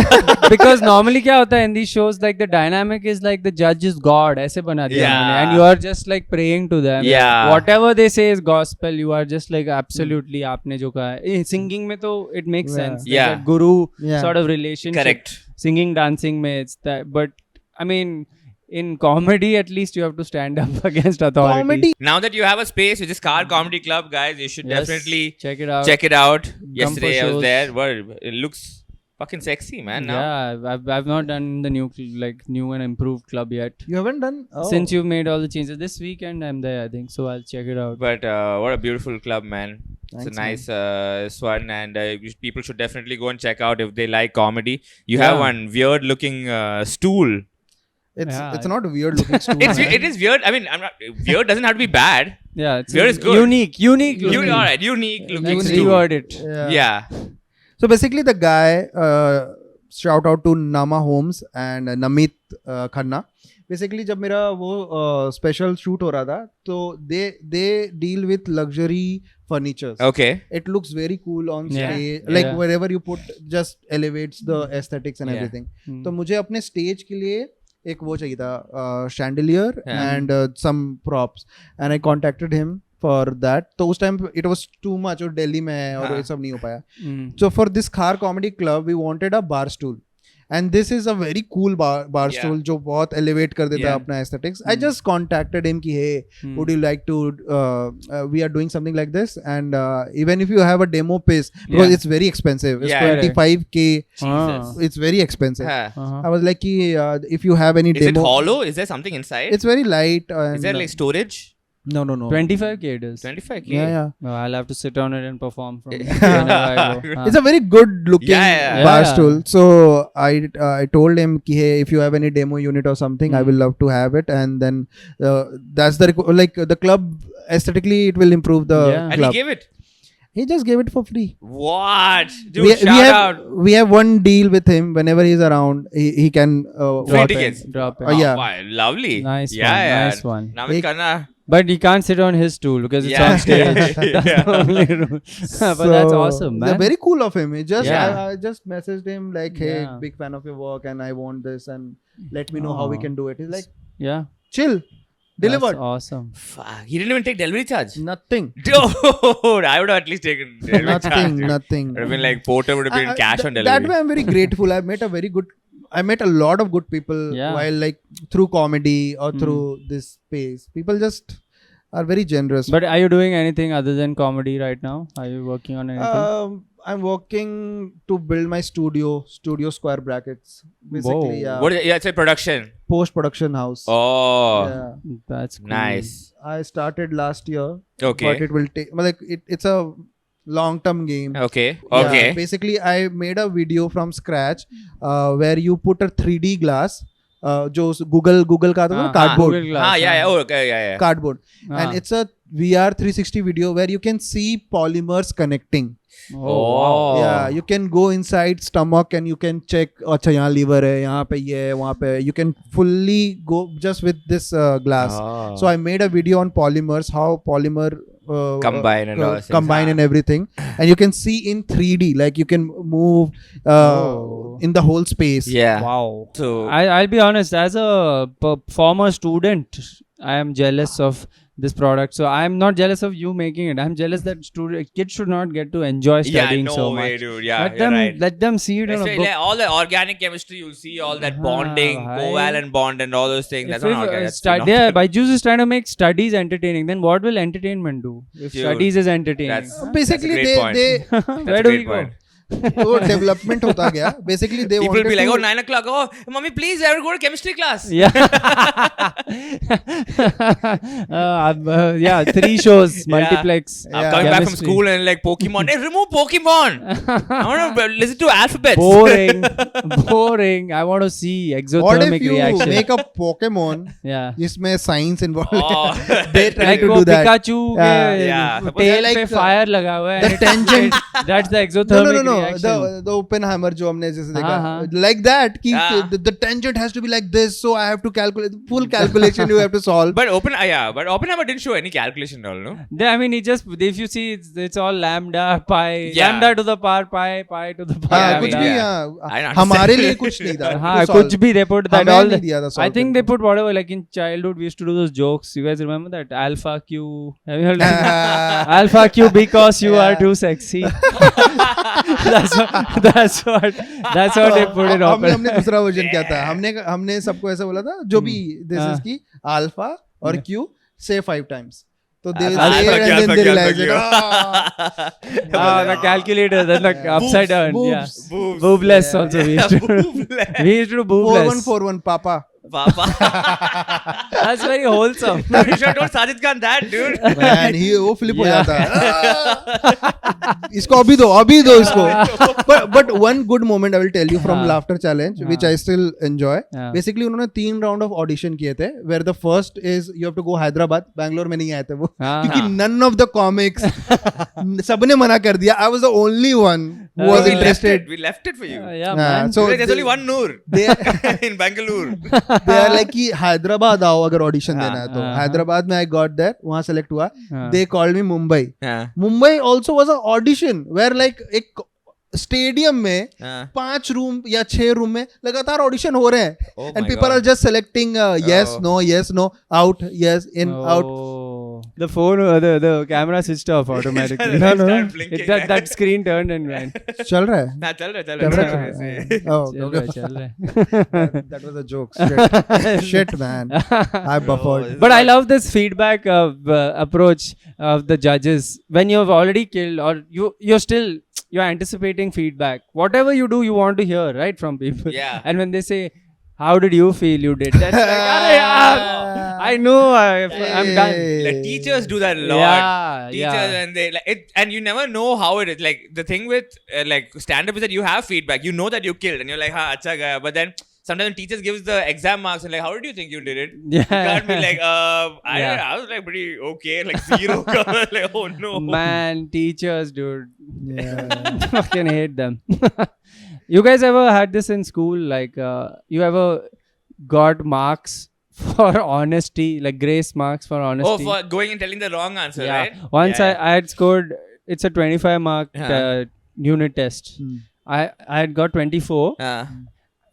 Because normally क्या होता है in these shows, like the dynamic is like the judge is God, ऐसे बना दिया उन्होंने, and you are just like praying to them. Whatever they say is gospel. You are just like absolutely आपने जो कहा है. Singing में तो it makes sense. Like a guru sort of relationship. Correct. Singing, dancing में it's that, but I mean in comedy at least you have to stand up against authority. Comedy. Now that you have a space which is Khar Comedy Club, guys, you should definitely check it out. Yesterday I was there. It looks fucking sexy, man. Now. Yeah, I've not done the new and improved club yet. You haven't done? Since you've made all the changes this weekend, I'm there, I think, so I'll check it out. But what a beautiful club, man. Thanks, it's a nice one, and people should definitely go and check out if they like comedy. You have one weird looking stool. It's not a weird looking stool. It is weird. I mean, weird doesn't have to be bad. Yeah, it's weird is good. Unique looking. All right, unique looking Let's stool. reword it. Yeah. So basically the guy, shout out to Nama Homes and Namit Khanna. Basically जब मेरा वो special shoot हो रहा था तो they deal with luxury furnitures. Okay. It looks very cool on stage. Like wherever you put just elevates the aesthetics and everything. तो मुझे अपने stage के लिए एक वो चाहिए था chandelier and some props, and I contacted him for that. तो उस time it was too much और दिल्ली में है और ये सब नहीं हो पाया. So for this Khar Comedy Club we wanted a bar stool, and this is a very cool bar stool जो बहुत elevate कर देता है अपना aesthetics. I just contacted him कि hey, would you like to we are doing something like this, and even if you have a demo piece, because it's very expensive, it's 25K. It's very expensive. I was like कि if you have any demo. Is it hollow? Is there something inside? It's very light. And, is there like storage? No. 25K it is. 25K. Yeah. No, I'll have to sit on it and perform from whenever I go. It's a very good looking bar stool. So I told him कि hey, if you have any demo unit or something, I will love to have it. And then that's the club aesthetically it will improve the club. And he gave it. He just gave it for free. What? Dude, shout out. We have one deal with him. Whenever he's around, he can free tickets. Drop it. Yeah. Wow, lovely. Nice one. Namit Khanna. But he can't sit on his stool because it's on stage. That's the only rule. But that's awesome, man. They're very cool of him. I just messaged him like, hey, big fan of your work and I want this and let me know how we can do it. He's like, chill. Delivered. That's awesome. Fuck. He didn't even take delivery charge. Nothing. Dude, I would have at least taken delivery charge. Nothing. It would have been like Porter would have been cash on delivery. That way I'm very grateful. I met a lot of good people while like through comedy or through this space. People just are very generous. But are you doing anything other than comedy right now? Are you working on anything? I'm working to build my studio square brackets. Basically, Whoa. yeah. What? Yeah, it's a production. Post-production house. Oh, Yeah. That's cool. nice. I started last year. Okay. But it will take, like, it's a long-term game. Okay. Yeah, Okay. basically, I made a video from scratch where you put a 3D glass. जो Google का आता था ना, cardboard. Google Glass, Yeah. Oh, okay. Yeah. Cardboard. And it's a VR 360 video where you can see polymers connecting. Oh, wow. Yeah, you can go inside stomach and you can check. अच्छा यहाँ liver है, यहाँ पे ये है, वहाँ पे. You can fully go just with this glass. Oh. So I made a video on polymers, how polymer Combine and all those things. combine and everything, and you can see in 3D, like you can move in the whole space. Yeah. Wow. So I'll be honest, as a former student, I am jealous of this product. So I'm not jealous of you making it. I'm jealous that kids should not get to enjoy studying no so way, much. dude. Yeah, let you're them right. let them see it in a Especially book. like all the organic chemistry, you'll see all that bonding, Hi. covalent bond, and all those things. That's not organic. Byju's is trying to make studies entertaining. Then what will entertainment do if Dude, studies is entertaining? that's- Basically, That's a great they That's Where a do great we go? point. वो development होता गया. Basically, they People wanted will be like, to. oh, 9 o'clock. Oh, mommy, please, I will go to chemistry class. Yeah. Yeah, 3 shows, multiplex. I'm coming back from Chemistry. school and like Pokemon. Hey, remove Pokemon. I want to listen to alphabets. Boring. I want to see What exothermic if you reaction. make a Pokemon Yeah. जिसमें science involved? Oh. They try Like to वो do that. Pikachu के Yeah. tail Like, पे fire लगा हुआ है. the tangent. That's the exothermic No. reaction. The Oppenheimer जो हमने जैसे देखा, हाँ. like that. कि Yeah. the tangent has to be like this, so I have to calculate full calculation. You have to solve. But Oppenheimer didn't show any calculation at all, no? I mean, it just, if you see, it's all lambda, pi, Yeah. lambda to the power pi, pi to the power हाँ, lambda. कुछ भी I हाँ, understand. हमारे लिए कुछ नहीं था. हाँ, to solve. कुछ भी they put that हमें all. नहीं दिया था I solve think करने. they put whatever, like in childhood we used to do those jokes. You guys remember that? Alpha Q. Have you heard of that? Alpha Q because you are too sexy. that's what they put it up. हमने दूसरा version क्या था? हमने सबको ऐसा बोला था, जो भी this is की alpha और Q say 5 times. So they will say Alpha it Q, and then alpha they Q, realize alpha it. The calculator, then like upside down. boobs. Yeah. Boobs. Boobless also we used to do. We used to do boobless. 4141 Papa. Papa. That's very wholesome. You should have told Sajid Khan that, dude. Man, वो flip हो Yeah. जाता है. इसको अभी दो इसको. But one good moment I will tell you from Laughter Challenge, which I still enjoy. Yeah. Basically उन्होंने 3 round of audition किए थे, where the first is you have to go Hyderabad. Bangalore में नहीं आए थे वो, क्योंकि none of the comics सबने मना कर दिया. I was the only one who was interested. We left it for you. Yeah, man. So There's only one Noor they in Bangalore. they are like कि हैदराबाद आओ अगर ऑडिशन देना है तो. हाँ. हैदराबाद में I got there, वहाँ select हुआ. हाँ. They called me Mumbai. Yeah. Mumbai also was an audition where like एक स्टेडियम में Yeah. 5 रूम या 6 रूम में लगातार ऑडिशन हो रहे हैं. Oh And my people God. are just selecting yes, Oh. no, yes, no, out, yes, in, out. Oh. The phone, the camera switched off automatically. It started blinking. that screen turned and went. चल रहा है. Nah, चल Camera रहा चल है. रहा है. Oh, चल okay. रहा है, चल रहा है. That was a joke. Shit, Shit man. I buffered. But I love this feedback approach of the judges. When you've already killed, or you're anticipating feedback. Whatever you do, you want to hear, right, from people. Yeah. And when they say, "How did you feel you did?" That's like, "Arey yaar, I know, I'm done." Like teachers do that a lot. Yeah, Teachers yeah. and they like it, and you never know how it is. Like the thing with like stand up is that you have feedback. You know that you killed, and you're like, "Ha, acha gaya." But then sometimes when teachers gives the exam marks and like, "How did you think you did it?" Yeah. You can't be like, Yeah. I was like pretty okay, like 0. Like, oh no. Man, teachers, dude. Yeah. Fucking hate them. You guys ever had this in school? Like, you ever got marks for honesty, like grace marks for honesty? Oh, for going and telling the wrong answer, yeah. right? Once Yeah. I had scored, it's a 25 mark Yeah. unit test. I had got 24.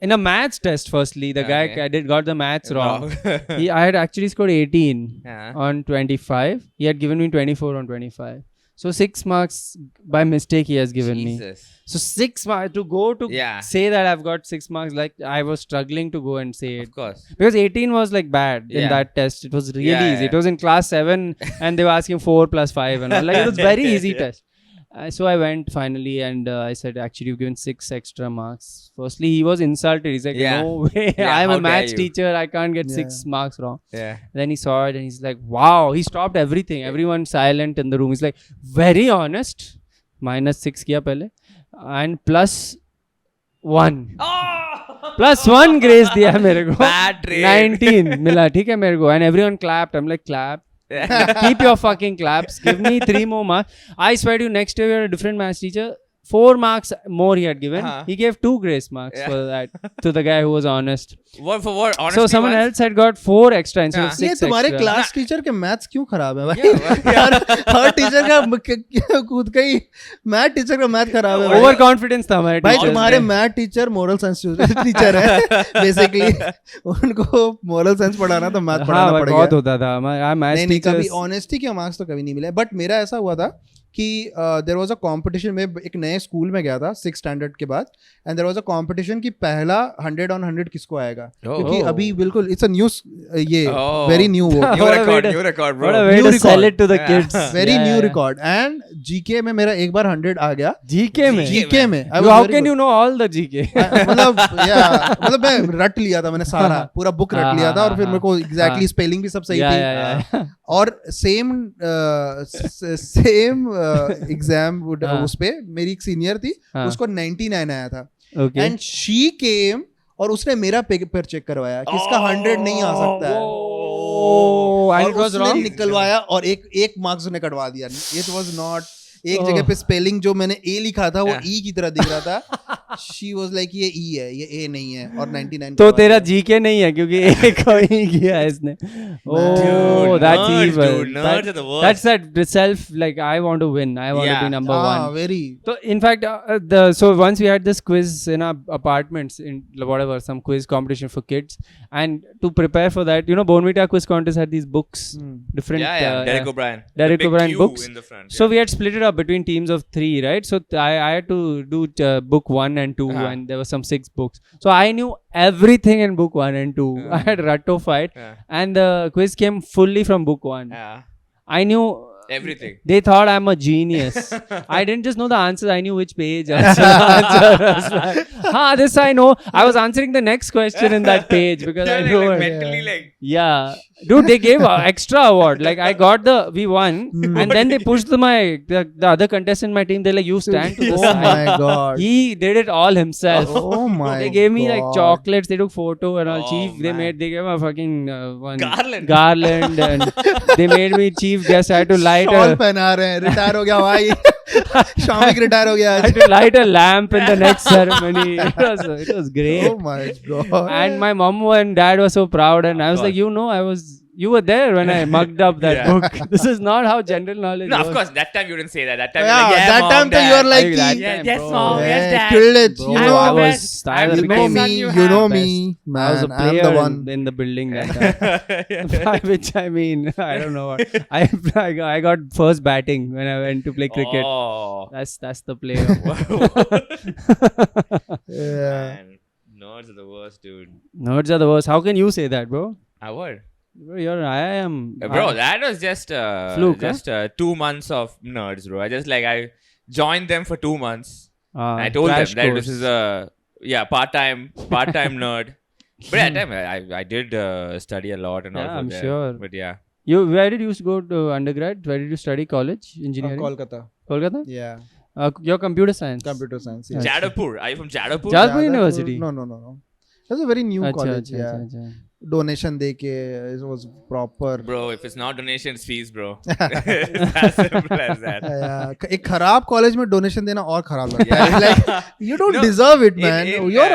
In a maths test, firstly, the Okay. guy got the maths wrong. Wrong. I had actually scored 18 Yeah. on 25. He had given me 24 on 25. So 6 marks by mistake he has given me. Jesus. So 6 marks to go to Yeah. say that I've got 6 marks. Like I was struggling to go and say Of it course. because 18 was like bad in Yeah. that test. It was really Yeah, easy. yeah. It was in class 7 and they were asking 4 plus 5 and all. Like it was very easy test. So I went finally and I said, actually, you've given 6 extra marks. Firstly, he was insulted. He's like, Yeah. no way. Yeah, I'm how a maths dare you? teacher. I can't get Yeah. 6 marks wrong. Yeah. Then he saw it and he's like, wow. He stopped everything. Everyone silent in the room. He's like, very honest. -6 kiya pehle. And +1. Oh! +1 grace दिया मेरे को. Bad trade. 19 मिला ठीक है मेरे को. And everyone clapped. I'm like, clap. Keep your fucking claps. Give me 3 more marks. I swear to you, next year we had a different maths teacher. 4 marks more he had given. Uh-huh. He gave 2 grace marks for that to the guy who was honest. What for what? Honestly, So someone else had got 4 extra instead of Yeah. 6 ये तुम्हारे extra. Class teacher के maths क्यों खराब है भाई? Yeah, यार हर teacher का खुद का ही मैथ टीचर का मैथ खराब है भाई। ओवर कॉन्फिडेंस था हमारे भाई teachers तुम्हारे में. Math teacher moral science teacher है बेसिकली, उनको मोरल साइंस पढ़ाना तो मैथ हाँ पढ़ाना भाई, पड़ेगा। बहुत होता था हमारा मैथ्स नहीं कभी टीचर्स. ऑनेस्टी के मार्क्स तो कभी नहीं मिले, बट मेरा ऐसा हुआ था कि देयर वाज अ कंपटीशन में एक नए स्कूल में गया था 6 स्टैंडर्ड के बाद, and there was a competition कि पहला 100 on 100 किसको आएगा, क्योंकि अभी बिल्कुल इट्स अ न्यू ये very new New What a way record, to- new record, What a bro. way New to sell record. it to the kids. Very Yeah, new yeah. Record, and GK में मेरा एक बार 100 आ गया। GK में. GK में How can you know all the GK? मतलब मैं रट लिया था, मैंने सारा पूरा बुक रट हाँ, लिया था, हाँ, और फिर हाँ, मेरे को एग्जैक्टली हाँ. स्पेलिंग भी सब सही Yeah, थी। yeah, yeah. और सेम एग्जाम उस पे मेरी एक सीनियर थी, हाँ. उसको 99 आया था, Okay. एंड शी केम और उसने मेरा पेपर चेक करवाया कि इसका 100 नहीं आ सकता है, Oh, and और it was उसने wrong. निकलवाया और एक मार्क्स उसने कटवा दिया। इट वाज नॉट, एक जगह पे स्पेलिंग जो मैंने ए लिखा था वो ई की तरह दिख रहा था। शी वाज लाइक ये ई है, ये ए नहीं है, और 99 तो तेरा GK नहीं है क्योंकि एक को ही किया है इसने. Oh, Dude, that's nerds, evil. dude, nerds are the worst. That's that self, like I want to win. I want to Yeah. be number one. Very So in fact, so once we had this quiz in our apartments in whatever, some quiz competition for kids, and to prepare for that, Bonvita quiz contest had these books, different. Yeah. Derek O'Brien. Derek The big O'Brien Q books. in the front. So we had split it up between teams of 3, right? So I had to do book 1 and 2, and there were some 6 books. So I knew everything in book 1 and 2. I had ratified, and the quiz came fully from book 1. Yeah. I knew Everything. They thought I'm a genius. I didn't just know the answers. I knew which page answer. This I know. I was answering the next question in that page because I know. Like it. mentally, like. Yeah. Dude, they gave extra award. Like I got we won, and then they pushed the other contestant in my team. They're like, you stand to the oh side. my god, He did it all himself. oh my They gave me like God. chocolates. They took photo and all. Oh, Chief, man. they gave a fucking one Garland. and they made me chief guest. I had to light shawl पहना रहे हैं, retire हो गया भाई। Shamik retire हो गया I आज। had to light a lamp in the next ceremony. It was great. Oh my god, And my mom and dad were so proud, and I was like, you were there when I mugged up that Yeah. book. This is not how general knowledge No, works. of course. That time you didn't say that. That time Yeah, you're like, that mom, time dad. you are like That कि- time, yes, bro. mom, yes, Yeah, dad. killed it. Bro, You know, I was best. I I'm was the you know best me, son you you know have. me, I was a man. I'm player the one. in the building that time. By which I mean, I don't know what. I got first batting when I went to play cricket. Oh. That's the player. Yeah. Man, nerds are the worst, dude. Nerds are the worst. How can you say that, bro? I would. Bro, I am. Bro, that was just Fluke, just 2 months of nerds, bro. I joined them for 2 months. I told them crash that course. this is a part-time nerd. But at that time, I did study a lot and all. Yeah, for I'm that. sure. But yeah. Where did you used to go to undergrad? Where did you study college? Engineering? Kolkata. Kolkata? Yeah, Your computer science. computer science. Yeah. Jadavpur. Are you from Jadavpur? Jadavpur University? No. That's a very new Acha, college. acha, Yeah, acha, acha. donation दे के it was proper. Bro, if it's not donation, it's fees, bro. It's as simple as that. एक खराब college में donation देना और खराब लगता है। Like you don't deserve it, man. You're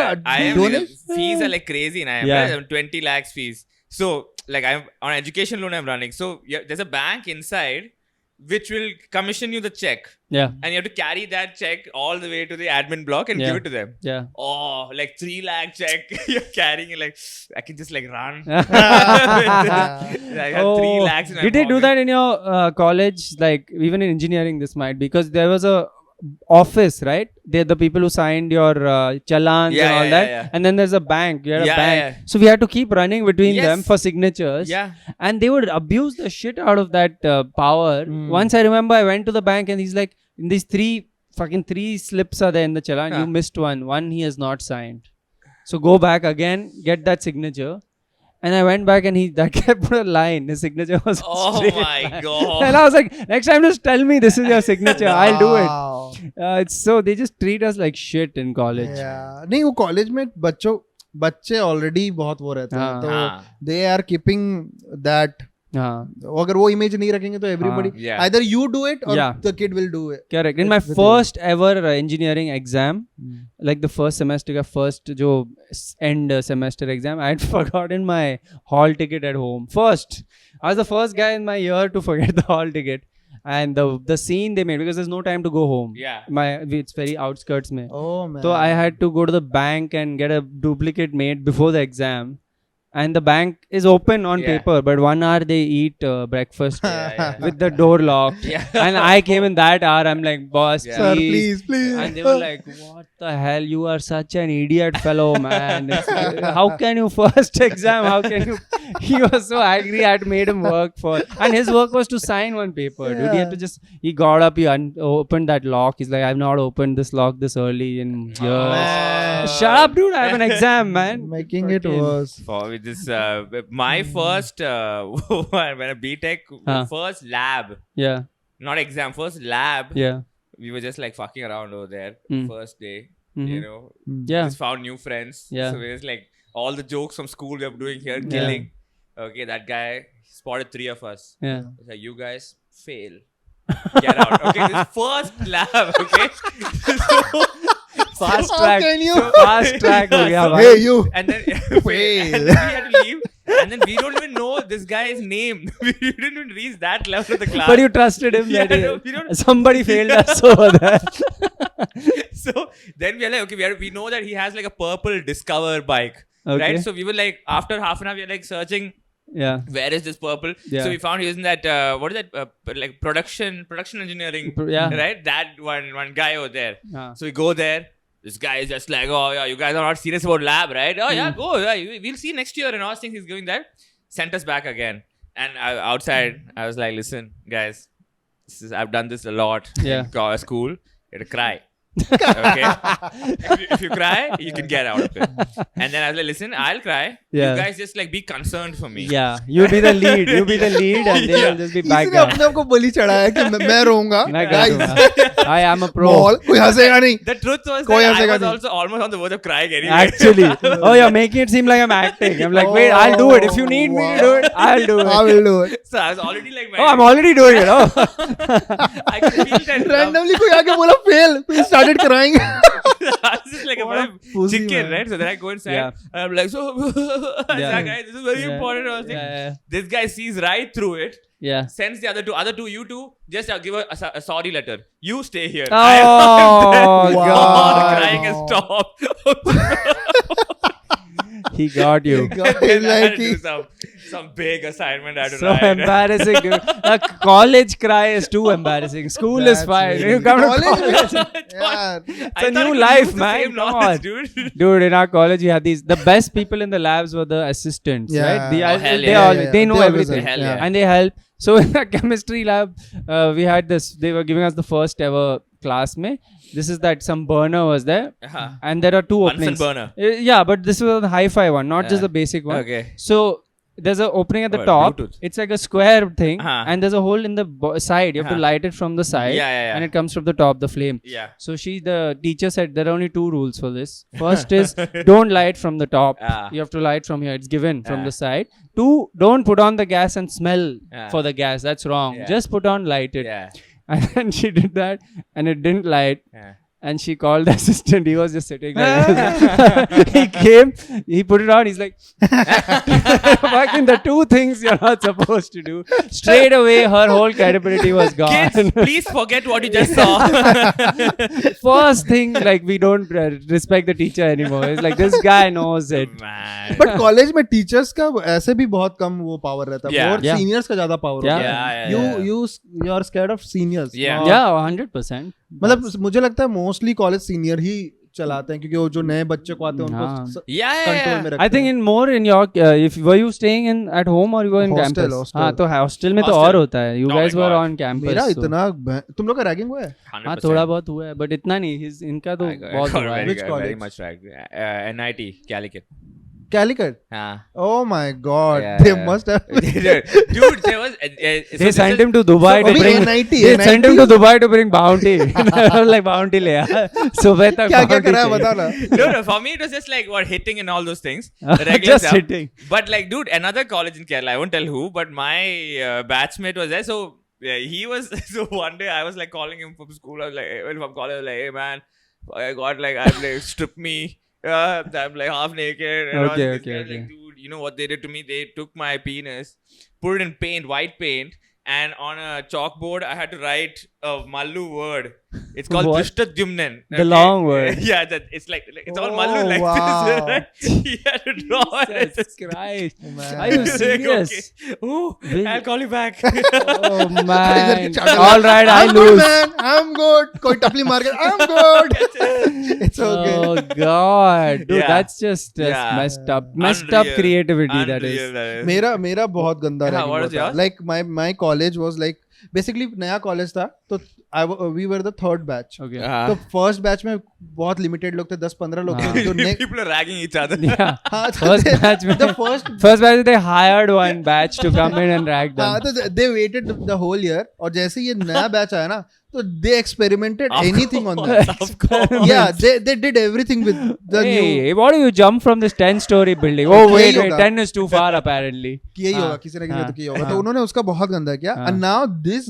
fees are like crazy in IIM. Yeah. Right? 20 lakhs fees. So like I'm on education loan I'm running. So there's a bank inside which will commission you the check. Yeah. And you have to carry that check all the way to the admin block and give it to them. Yeah. Oh, like 3 lakh check. You're carrying it like, I can just like run. I have 3 lakhs in my Did they do pocket. that in your college? Like even in engineering, this might, because there was a office, right? They're the people who signed your challans and all that. Yeah. And then there's a bank. You had a Yeah, bank. yeah. So we had to keep running between Yes. them for signatures. Yeah. And they would abuse the shit out of that power. Once I remember, I went to the bank and he's like, in these three slips are there in the challan. You missed one. One he has not signed. So go back again, get that signature. And I went back and that guy put a line. His signature was Oh straight my line. God. And I was like, next time just tell me this is your signature. I'll do it. Wow. It's so they just treat us like shit in college. Yeah. नहीं वो college में बच्चे already बहुत वो रहते हैं तो they are keeping that अगर वो इमेज नहीं रखेंगे तो everybody either you do it or the kid will do it. Correct. In my first ever engineering exam, like the first semester jo end semester exam, I had forgotten my hall ticket at home. I was the first guy in my year to forget the hall ticket. And the scene they made, because there's no time to go home. Yeah. It's very outskirts mein. Oh man. So I had to go to the bank and get a duplicate made before the exam. And the bank is open on paper, but 1 hour they eat breakfast with the door locked. Yeah. And I came in that hour. I'm like, boss, Sir, please. And they were like, what the hell? You are such an idiot fellow, man. How can you first exam? How can you? He was so angry. I had made him work for. And his work was to sign one paper. Dude, he had to he got up, he opened that lock. He's like, I've not opened this lock this early in years. Shut up, dude. I have an exam, man. Making it worse. This my first when a BTech first lab, not exam, first lab, we were just like fucking around over there first day, you know, just found new friends, so we just like all the jokes from school we were doing here, killing. Okay, that guy spotted 3 of us. He's like, you guys fail, get out. Okay, this first lab. Okay. Fast How track. can you? Fast track. Hey, you. And then, and then we had to leave. And then we don't even know this guy's name. We didn't even reach that level of the class. But you trusted him. Yeah, That no, we don't- somebody failed us over there. So then we are like, okay, we know that he has like a purple Discover bike. Okay. Right? So we were like, after half an hour, we were like searching. Yeah. Where is this purple? Yeah. So we found he was in that what is that like production engineering, right? That one guy over there. So we go there. This guy is just like, oh yeah, you guys are not serious about lab, right? Oh yeah, go. Yeah, we'll see next year and all things. He's going there. Sent us back again. And outside, I was like, listen, guys, I've done this a lot in school. You have to cry. Okay, if you cry, you can get out of it. And then I was like, listen, I'll cry. You guys just like be concerned for me. Yeah, you be the lead. You be the lead, and they will just be back इसने अपने आप को बलि चढ़ाया कि मैं रोऊंगा. मैं करूँगा. I am a pro. कोई हंसेगा नहीं. The truth was कोई that I हंसेगा was नहीं. also almost on the verge of crying anyway. Actually, oh, you're making it seem like I'm acting. I'm like, wait, I'll do it. If you need me to do it, I'll do it. I will do it. So I was already like, Oh, I'm already doing it. Oh. I could feel that. Randomly कोई आके बोला fail. He started crying. I was just like a pussy, chicken, man. right? So then I go inside and I'm like, so guy, this is very important. I was like, this guy sees right through it. Yeah. Sends the other two, you two, just give a sorry letter. You stay here. Oh, God. Crying has stopped. He got you. And I had to do some big assignment I had to So write. embarrassing, dude. A college cry is too embarrassing. School is fine. You come to college. Yeah. It's a new life, man. Come on. Dude, in our college, we had the best people in the labs were the assistants, right? They know everything. And they help. So in the chemistry lab, we had this, they were giving us the first ever class. This is that some burner was there. And there are 2 openings. Bunsen burner. Yeah, but this was the hi-fi one, not just the basic one. Okay. So there's an opening at the top. Bluetooth. It's like a square thing, and there's a hole in the side. You have to light it from the side, and it comes from the top, the flame. Yeah. So the teacher said there are only 2 rules for this. First is don't light from the top. You have to light from here. It's given from the side. 2, don't put on the gas and smell for the gas. That's wrong. Just put on, light it. And then she did that, and it didn't light. and she called the assistant. He was just sitting there. He came, he put it on. He's like, fucking the two things you're not supposed to do. Straight away, her whole credibility was gone. Kids, please forget what you just saw. First thing, like, we don't respect the teacher anymore. It's like, this guy knows it. Man. But college में teachers का ऐसे भी बहुत कम वो power रहता है, और Yeah. Seniors का ज्यादा पावर होता है. You are scared of seniors. Yeah. Yeah, 100%. मतलब मुझे लगता है मोस्टली कॉलेज सीनियर ही चलाते हैं, क्योंकि वो जो नए बच्चे को आते हैं हाँ. उनको Yeah. कंट्रोल में रखते I think in more in your if were you staying in at home or you were in Hostel, campus? hostel. हाँ, तो hostel में तो Hostel. और होता है. You Oh my guys were God. on campus. मेरा so- इतना तुम लोग का रैगिंग हुआ है? 100%. हाँ, थोड़ा बहुत हुआ है, but इतना नहीं. इनका तो I got बहुत हुआ है. very, Which very college? much right. NIT, Calicut. Calicut? हाँ. Oh my God, Yeah, they yeah. must have. Dude, there was. They sent him to Dubai So, to अभी bring. NIT, They NIT sent him to Dubai to bring bounty. Like bounty ले आ. सुबह तक क्या क्या bounty करा है चाहिए. बता ना. No, for me it was just like what hitting and all those things. The regular Just stuff. hitting. But like, dude, another college in Kerala, I won't tell who, but my batchmate was there. So he was. So one day I was like calling him from school. I was like, from college, I was like, hey man, I got like, I'm like, strip me. I'm like half naked. And all Okay, this okay, guy, okay. Like, dude, you know what they did to me? They took my penis, put it in paint, white paint, and on a chalkboard I had to write a Mallu word. It's called What? Drishtadyumnan. The long word. Yeah, it's like it's all Oh, Mallu like wow. this. He had to draw it. Jesus Christ. Man. Are you serious? Okay. Ooh, Will- I'll call you back. Oh man. चाटल All right, I I'm good, lose. man. I'm good. कोई टपली मार के I'm good. It's okay. Oh God, dude, Yeah. that's just Yeah. messed up Unreal. creativity. That Unreal, is. that is. मेरा बहुत गंदा Yeah, ragging what हुआ was था. yours? Like my college was like basically नया college था, तो we were the third batch. Okay. तो first batch में बहुत limited लोग थे, 10-15 लोग थे. जो next People are ragging each other. Yeah. हाँ, तो First they- batch में. the first First batch they hired one batch to come in and rag हाँ, them. तो they waited the whole year, और जैसे ये नया बैच आया ना, तो they experimented Of anything on course, that. Of course. Yeah, they did everything with the new. Hey, why do you jump from this 10-story building? Oh यही wait, होगा. 10 is too far apparently. यही हाँ, होगा, किसी ना किसी ने हाँ, तो किया होगा. हाँ. तो उन्होंने उसका बहुत गंदा किया. हाँ. And now this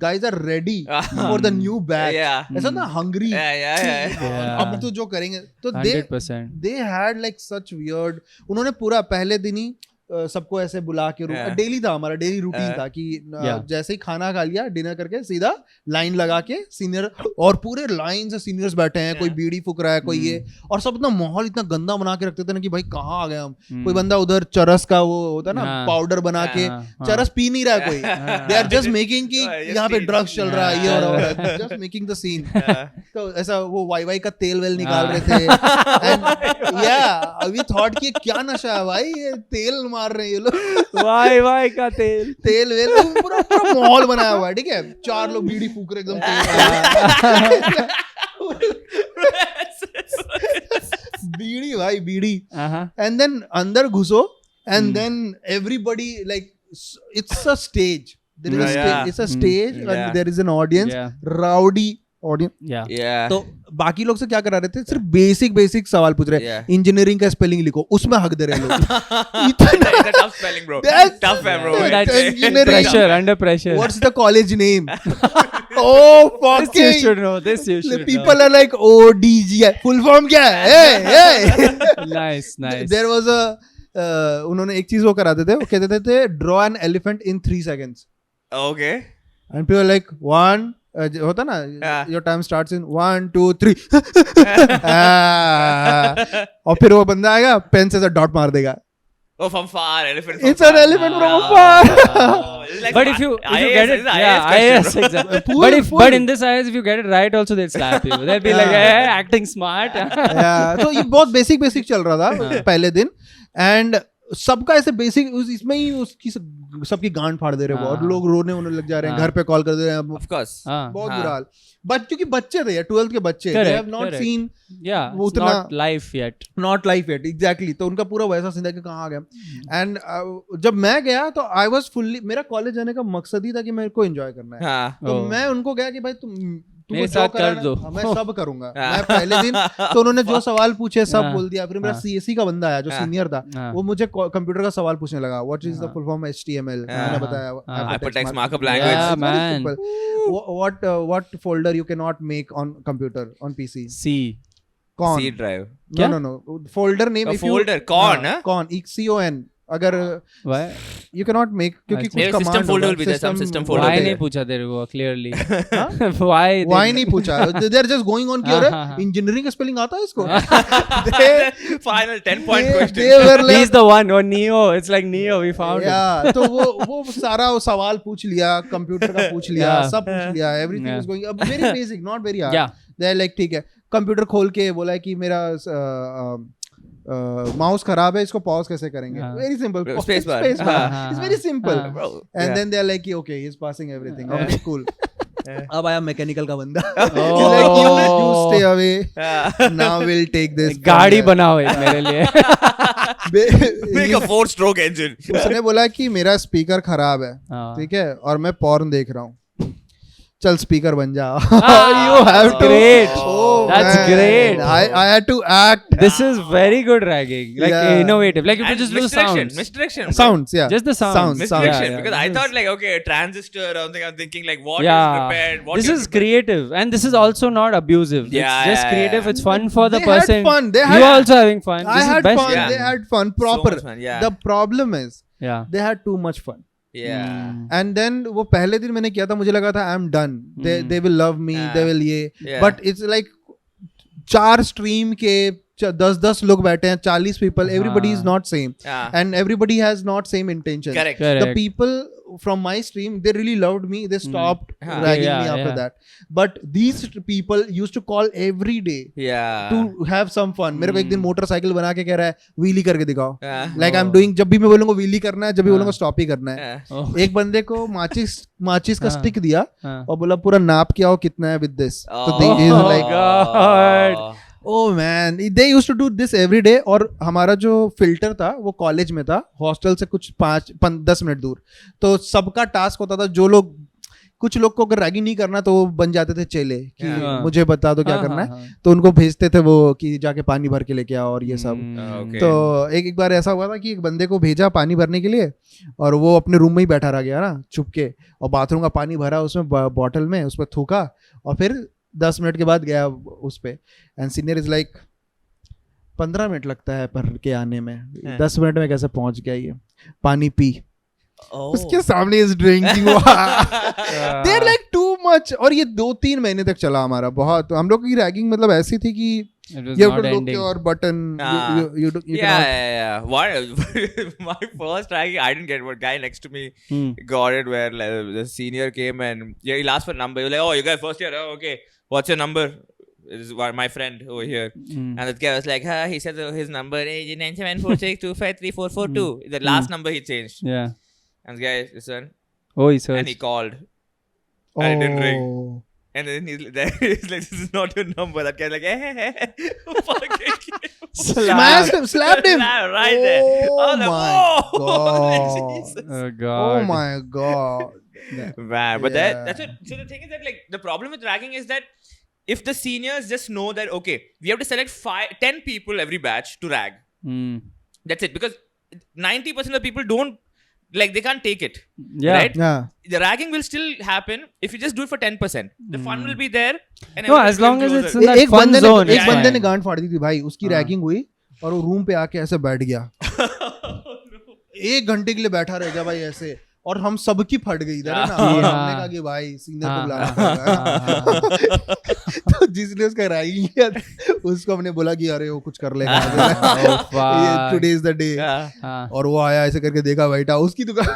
guys are ready for the new batch. Yeah. ऐसा ना hungry. Yeah. Yeah. अब तो जो करेंगे, तो 100%. they had like such weird. उन्होंने पूरा पहले दिन ही सबको ऐसे बुला के Yeah. डेली था, हमारा डेली रूटीन था कि Yeah. जैसे ही खाना खा लिया, डिनर करके सीधा लाइन लगा के सीनियर, और पूरे लाइन से सीनियर्स बैठे हैं, कोई बीड़ी फूक रहा है, कोई ये, और सब इतना माहौल इतना गंदा बना के रखते थे ना कि भाई कहाँ आ गए हम. कोई बंदा उधर चरस का वो होता है ना, हाँ. पाउडर बना के हाँ. चरस पी नहीं रहा है कोई. दे आर जस्ट मेकिंग कि Yes, यहाँ पे please. ड्रग्स चल रहा है, ये हो रहा है, जस्ट मेकिंग द सीन. तो ऐसा वो वाई का तेल वेल निकाल रहे थे. एंड या अभी थॉट कि क्या नशा है भाई, ये तेल मार रहे हैं ये लोग, वाई का तेल. तेल वेल पूरा पूरा माहौल बनाया हुआ है. ठीक है, 4 लोग बीड़ी फूक रहे एकदम तेल. बीड़ी भाई बीड़ी. एंड देन अंदर घुसो, and then everybody like it's a stage. There is a Yeah. stage. It's a stage Yeah. and there is an audience. Yeah. Rowdy audience. Yeah. Yeah. तो बाकी लोग से क्या करा रहे थे, सिर्फ बेसिक सवाल पूछ रहे हैं. Yeah. इंजीनियरिंग का स्पेलिंग लिखो, उसमें हक दे रहे हैं लोग. It's a tough spelling, bro. That's- Tough, bro. That's It's- engineering. Pressure, under pressure. What's the college name? Oh This you fucking should know. This you should people are like ODGI. Full form क्या है? Hey. know. Nice. There was a उन्होंने एक चीज वो कराते थे, वो कहते थे draw an elephant in 3 seconds. Okay. And people are like 1 होता ना, Yeah. your time starts in 1 2 3. और फिर वो बंदा आएगा, पेन से डॉट मार देगा. Oh, from far, elephant. From It's far. an elephant from afar. It's like But if you IAS, get it, it's an yeah, IAS IAS question, bro. exactly. Full. But in this IAS, if you get it right, also they'll slap you. They'll be like, "Hey, acting smart." Yeah, तो ये बहुत basic चल रहा था पहले दिन. And सबका ऐसे बेसिक इसमें ही उसकी सबकी गांड फाड़ दे रहे हैं, और लोग रोने लग जा रहे हैं, घर पे कॉल कर दे रहे हैं. Of course. बहुत बुरा हाल. बट क्योंकि बच्चे थे, 12th के बच्चे, they have not Correct. seen Yeah, वो it's उतना- not life yet. not life yet. Exactly. तो उनका पूरा वैसा सीन था कि कहाँ आ गया. एंड जब मैं गया तो आई वाज फुल्ली, मेरा कॉलेज जाने का मकसद ही था कि मेरे को एंजॉय करना है. हाँ. तो Oh. मैं उनको गया कि भाई मेरे साथ कर दो। मैं सब करूंगा। मैं पहले दिन तो उन्होंने जो सवाल पूछे सब बोल दिया। फिर मेरा सीएससी का बंदा आया जो सीनियर था, वो मुझे कंप्यूटर का सवाल पूछने लगा, what is the full form HTML, मैंने बताया hypertext markup language. Yeah, man. what folder you cannot make on computer on PC? C. Con. C drive. No. Folder name. A folder. Con. Con. CON. अगर Why? you cannot make क्योंकि कुछ System command folder will be there. Some system folder. Why नहीं पूछा तेरे को clearly? Why नहीं पूछा? They are just going on कि अरे engineering का spelling आता है इसको? Final 10-point question. They were like, he's the one or Neo. It's like Neo. We found it. yeah, तो वो सारा सवाल पूछ लिया, कंप्यूटर का पूछ लिया, सब पूछ लिया, everything was going very basic, not very hard. Yeah. They are like ठीक है, कंप्यूटर खोल के बोला कि मेरा माउस खराब है, इसको पॉज कैसे करेंगे? Very simple, space bar. It's very simple. And then they are like okay, he's passing everything. Okay, cool. अब आया मैकेनिकल का बंदा, he's like you stay away, now we'll take this. गाड़ी बनाओ मेरे लिए. Make a 4-stroke engine. उसने बोला कि मेरा स्पीकर खराब है, ठीक है, और मैं पॉर्न देख रहा हूँ, चल स्पीकर बन जा. You have to. Great. Oh, That's man. great. I had to act. This is very good ragging. Like innovative. Like if you And just do sounds. misdirection. Sounds, yeah. Just the sounds. Misdirection. Yeah. Because I thought like okay, transistor or something. I'm thinking like what is Yeah. prepared. What This is creative, and this is also not abusive. Yeah, It's just yeah, creative. yeah. It's fun for the They person. had fun. They You had, are also having fun. I This had is best. fun. Yeah. They had fun. So Proper. much fun, yeah. The problem is Yeah. they had too much fun. Yeah. And then वो पहले दिन मैंने किया था, मुझे लगा था I'm done. They will love me. They will ये. Yeah. But it's like 4 stream के 10 लोग बैठे हैं, 40 people. Everybody is not same. Yeah. And everybody has not same intentions. Correct. The people from my stream, they really loved me. They stopped ragging me after that. But these people used to call every day Yeah. to have some fun. मेरे को एक दिन motorcycle बना के कह रहा है wheelie करके दिखाओ. Yeah. Like I'm doing, जब भी मैं बोलूंगा व्हीली करना है, जब भी बोलूंगा स्टॉप ही करना है. Yeah. एक बंदे को माचिस का स्टिक दिया और बोला पूरा नाप के आओ कितना है with this. तो they is like God. oh man, they used to do this every day. और हमारा जो फिल्टर था वो कॉलेज में था, हॉस्टल से कुछ 5-10 मिनट दूर. तो सबका टास्क होता था, जो लोग, कुछ लोग को अगर रैगिंग नहीं करना तो वो बन जाते थे चेले कि मुझे बता दो क्या करना है. तो उनको भेजते थे वो कि जाके पानी भर के लेके आओ और ये सब. Okay. तो एक बार ऐसा हुआ था कि एक बंदे को भेजा पानी भरने के लिए और वो अपने रूम में ही बैठा रह गया ना छुप के, और बाथरूम का पानी भरा उसमें बॉटल में, उस पर थूका और फिर 10 मिनट के बाद गया उस पे. And senior is like 15 minute लगता है भर के आने में, 10 मिनट में कैसे पहुंच गया ये, पानी पी. उसके सामने is drinking. They are like too much. और ये 2-3 महीने तक चला हमारा. बहुत हम लोग की रैगिंग मतलब ऐसी थी कि you have to look your button. You yeah. Why? My first ragging, I didn't get it. But guy next to me got it. Where like, the senior came and he'll ask for number. He was like, "Oh, you guys first year? Oh, okay. What's your number?" This is my friend over here. And that guy was like, he said his number is 9746253442. The last number he changed. Yeah. And the guy, listen. Oh, he searched. And he called. And it didn't ring. And then he's like, this is not your number. That guy's like, Smashed him, slapped him. Right there. Oh my god. Jesus. Oh God. Oh my god. Man, but that's it. So the thing is that like the problem with ragging is that if the seniors just know that okay, we have to select 10 people every batch to rag. That's it. Because 90% of the people don't, like, they can't take it. Yeah. Right? Yeah. The ragging will still happen if you just do it for 10%. The fun will be there. And No, as long as it's in that एक fun बंदे zone. ने एक बंदे ने गांड फाड़ दी थी भाई. उसकी रैगिंग हुई और वो रूम पे आके ऐसे बैठ गया. 1 घंटे के लिए बैठा रह गया भाई ऐसे. और हम सबकी फट गई इधर है ना. और हमने कहा कि भाई सीनियर को बुलाना पड़ेगा. तो जिसने उसका रैगिंग किया उसको हमने बोला कि अरे वो कुछ कर लेगा, टुडे इज द डे. और वो आया ऐसे करके देखा बैठा उसकी दुकान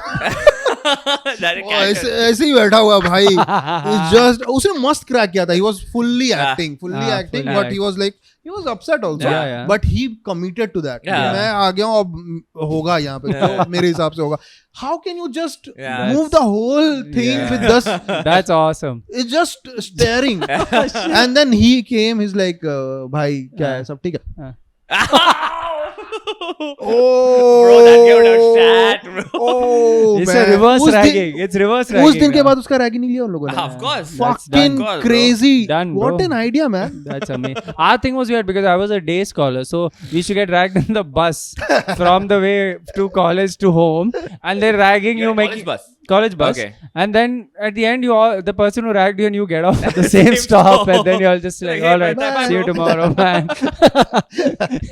ऐसे ही बैठा हुआ भाई. जस्ट उसने मस्त क्रैक किया था. He was fully acting but he was like he was upset also, but he committed to that. मैं आ गया हूँ, अब होगा यहाँ पे तो मेरे हिसाब से होगा. How can you just move the whole thing with this? That's awesome. It's just staring. And then he came, he's like, भाई क्या है, सब ठीक है? Oh, bro, that gave it a shot, bro. Oh, it's man. a reverse उस दिन- ragging. It's reverse ragging. उस दिन के now. बाद उसका रैगिंग नहीं लिया उन लोगों ने. Of course. Fucking Of course, bro. crazy. Done, What bro. an idea, man. That's amazing. Our thing was weird because I was a day scholar, so we used to get dragged in the bus from the way to college to home, and they're ragging you, making college bus. Okay. And then at the end, the person who ragged you and you get off at the same stop, and then you're just like, Okay, all right, bye, see you bro." tomorrow, man.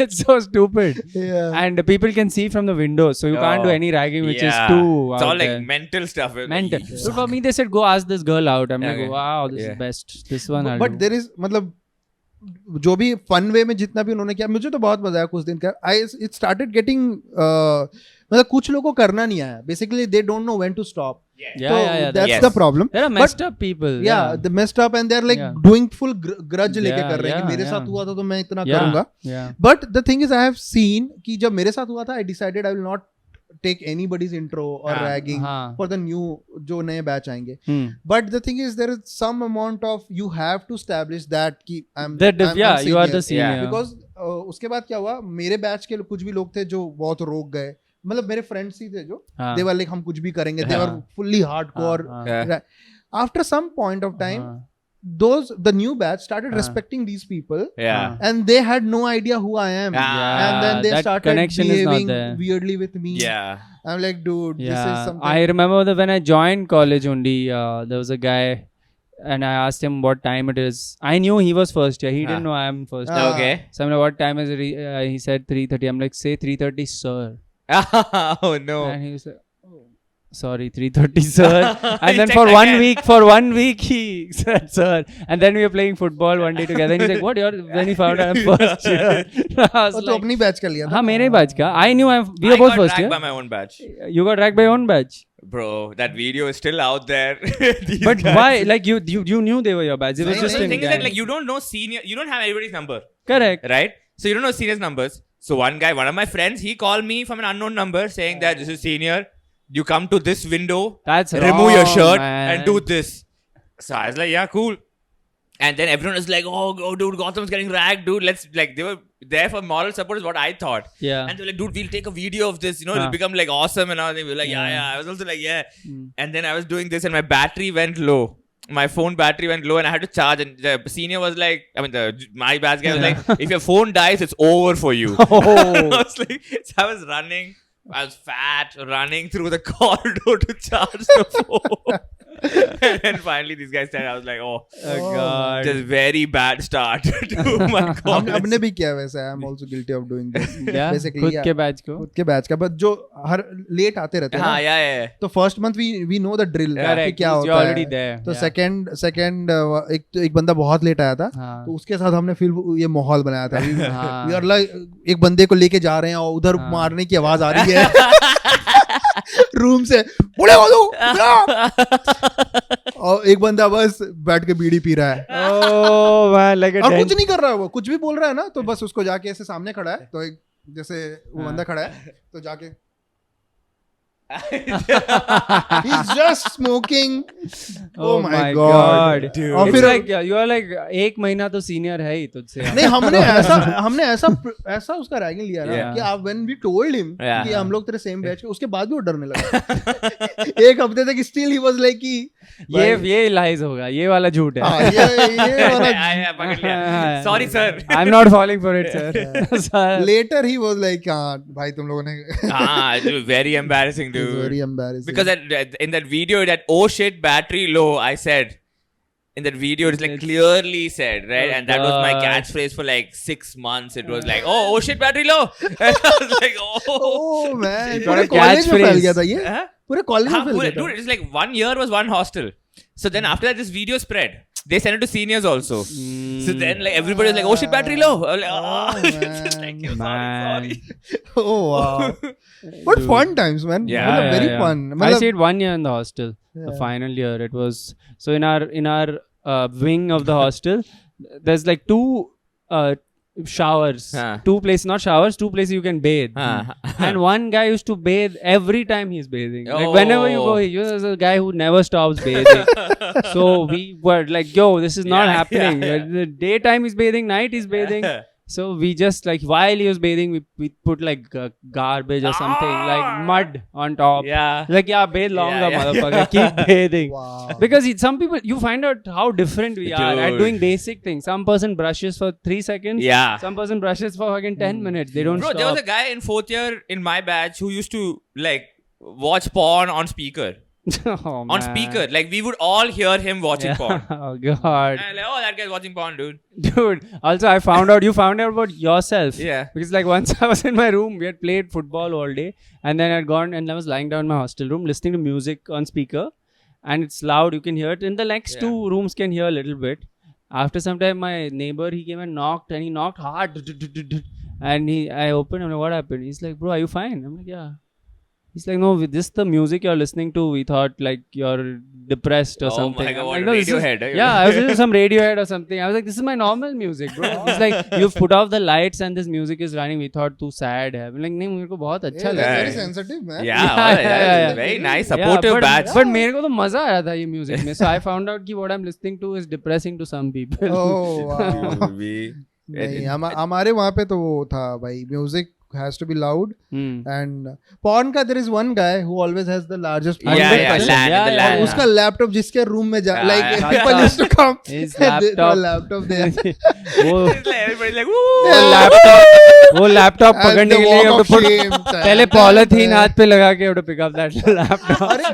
It's so stupid. Yeah. And people can see from the window, so you can't do any ragging, which is too. It's all out like there. mental stuff. Mental. So for me, they said, go ask this girl out. I'm Okay. like, wow, this Yeah. is best. This one. I'll But do. there is मतलब जो भी fun way में जितना भी उन्होंने किया मुझे तो बहुत मजा आया कुछ दिन का. It started getting मतलब कुछ लोगों को करना नहीं आया. Basically they don't know when to stop. Yeah. That's Yes. the problem. There are messed up people. Yeah, they messed up and they're like Yeah. doing full grudge लेके Yeah, कर रहे हैं कि yeah, मेरे yeah. साथ हुआ था तो मैं इतना Yeah. करूंगा. Yeah. But the thing is I have seen कि जब मेरे साथ हुआ था I decided I will not take anybody's intro or हाँ. ragging हाँ. for the new जो नए बैच आएंगे. Hmm. But the thing is there is some amount of you have to establish that कि I'm Yeah, you are the senior. senior. Because उसके बाद क्या हुआ मेरे बैच के कुछ भी लोग थे जो बहुत रोक गए. मतलब मेरे फ्रेंड्स ही थे जो हाँ. they were like हम कुछ भी करेंगे. They हाँ. were fully hardcore. हाँ. Yeah. After some point of time हाँ. the new batch started हाँ. respecting these people Yeah. and they had no idea who I am. Yeah. And then they that started connection is not behaving there. weirdly with me. Yeah. I'm like, dude, this is Yeah, something. I remember that when I joined college only, there was a guy, and I asked him what time it is. I knew he was first year. He didn't know I am first year. Ah. Okay. So I'm like, what time is it? He said 3:30. I'm like, say 3:30, sir. Oh no. And he was like, oh, sorry, 3:30, sir. And He then checked for again. one week, he said, sir. And then we were playing football one day together. And he's like, what? When he found out I'm first year. I was और तो like, अपनी batch का लिया था. हाँ, मेरे batch का. I knew we I were both got first dragged year. by my own batch. You got dragged by your own batch. Bro, that video is still out there. These But guys- why? Like you knew they were your batch. It was No, just no, a The thing is that gang. like you don't know senior, you don't have everybody's number, Correct. right? So you don't know seniors' numbers. So one of my friends, he called me from an unknown number saying that this is senior. You come to this window, That's remove your wrong, shirt man. and do this. So I was like, yeah, cool. And then everyone was like, oh dude, Gotham's getting ragged, dude. Let's like they were there for moral support is what I thought. Yeah. And they were like, dude, we'll take a video of this. It'll become like awesome and all. They were like, yeah. I was also like, yeah. And then I was doing this and my battery went low. My phone battery went low and I had to charge. And the senior was like, my batch guy was like, if your phone dies, it's over for you. Oh. I was like, so I was running. I was fat, running through the corridor to charge the phone. And then finally these guys said, I was like, oh God. just very bad start to my college. हमने भी किया वैसे. I'm also guilty of doing this. Yeah. Basically, खुद yeah. के batch को. खुद के batch का. But जो हर लेट आते रहते हैं हाँ, ना. yeah. तो first month we know the drill. कि Correct. क्या You're होता already है. there. तो Yeah. second एक बंदा बहुत लेट आया था. हाँ. तो उसके साथ हमने फिर ये माहौल बनाया था. हाँ. We are like एक बंदे को लेके जा रहे हैं और उधर हाँ. मारने की आवाज आ रही है रूम से. बुले और एक बंदा बस बैठ के बीड़ी पी रहा है Oh man, like a और den- कुछ नहीं कर रहा है. वो कुछ भी बोल रहा है ना तो बस उसको जाके ऐसे सामने खड़ा है तो एक जैसे वो बंदा खड़ा है तो जाके he's just smoking. Oh my god. Dude. और It's फिर like you are like एक महीना तो senior है ही तुझसे. नहीं हमने ऐसा उसका रैगिंग लिया ना Yeah. कि आप when we told him Yeah. कि हम लोग तेरे सेम बैच के उसके बाद भी वो डरने लगा. एक हफ्ते तक still he was like कि ये lies होगा. ये वाला झूठ है. हाँ, ये वाला Yeah, पकड़ लिया. Sorry sir. I'm not falling for it, sir. Sir. later he was like हाँ भाई तुम लोगों ने It was very embarrassing, It's dude. very embarrassing. Because in that video, that oh shit battery low, I said. In that video, it's like clearly said, right? Oh And that was my God. catchphrase for like 6 months. It was like, oh shit battery low. And I was like, oh man You got पूरे a college में फैल catchphrase. गया था ये. Huh? पूरे college में Huh, फैल गया dude, था. it's like 1 year was one hostel. So then after that, this video spread. They sent it to seniors also. So then like everybody was like, oh shit battery low. I was like, oh, just like, man. sorry. Oh wow. But fun times man. Yeah, मतलब very yeah. fun. I मतलब stayed 1 year in the hostel. The final year, it was so in our wing of the hostel, there's like two showers, Huh. two places, not showers, two places you can bathe. Huh. And one guy used to bathe every time he's bathing. Like whenever you go, there's a guy who never stops bathing. So we were like, yo, this is not Yeah, happening. yeah. The daytime he's bathing, night he's bathing. So we just like while he was bathing, we put like garbage or something, like mud on top. Yeah. Like bathe longer, Yeah. motherfucker. Keep bathing. Wow. Because some people, you find out how different we are at Dude. doing basic things. Some person brushes for 3 seconds. Yeah. Some person brushes for fucking 10 minutes. They don't Bro, stop. there was a guy in 4th year in my batch who used to like watch porn on speaker. Oh, On man. speaker. Like we would all hear him watching porn. Oh god. And like, oh, that guy's watching porn, dude. Dude, also I found out, you found out about yourself. Yeah. Because like once I was in my room, we had played football all day, and then I'd gone and I was lying down in my hostel room listening to music on speaker, and it's loud, you can hear it. In the next Yeah. 2 rooms can hear a little bit. After some time, my neighbor, he came and knocked, and he knocked hard. And I opened, I'm like, what happened? He's like, bro, are you fine? I'm like, yeah. He's like, no, with this the music you're listening to, we thought like you're depressed or Oh something. my God, I'm what like, no, this is- Radiohead, eh? yeah, I was listening to some Radiohead or something. I was like, this is my normal music, bro. He's like, you've put off the lights and this music is running. We thought too sad hai. I'm like, नहीं मेरे को बहुत अच्छा Yeah, लगा. that's very Yeah. sensitive, man. Yeah, Yeah, all right, yeah, that's yeah. very nice, Yeah, supportive batch. but मेरे को तो मजा आ रहा था ये music में. So I found out कि what I'm listening to is depressing to some people. Oh, wow. We- नहीं हमारे वहाँ पे तो वो था भाई, music has to be loud. And porn का there is one guy who always has the largest porn Yeah, yeah, collection. LAN, Yeah, the yeah, LAN. yeah. उसका लैपटॉप जिसके रूम में जा Yeah, like yeah. people used to come His and they throw a laptop. laptop there वो It's like everybody's like, woo! वो laptop And पकड़ने the के लिए you walk have of to put shame. पहले polythene हाथ पे लगा के you have to pick up that laptop. अरे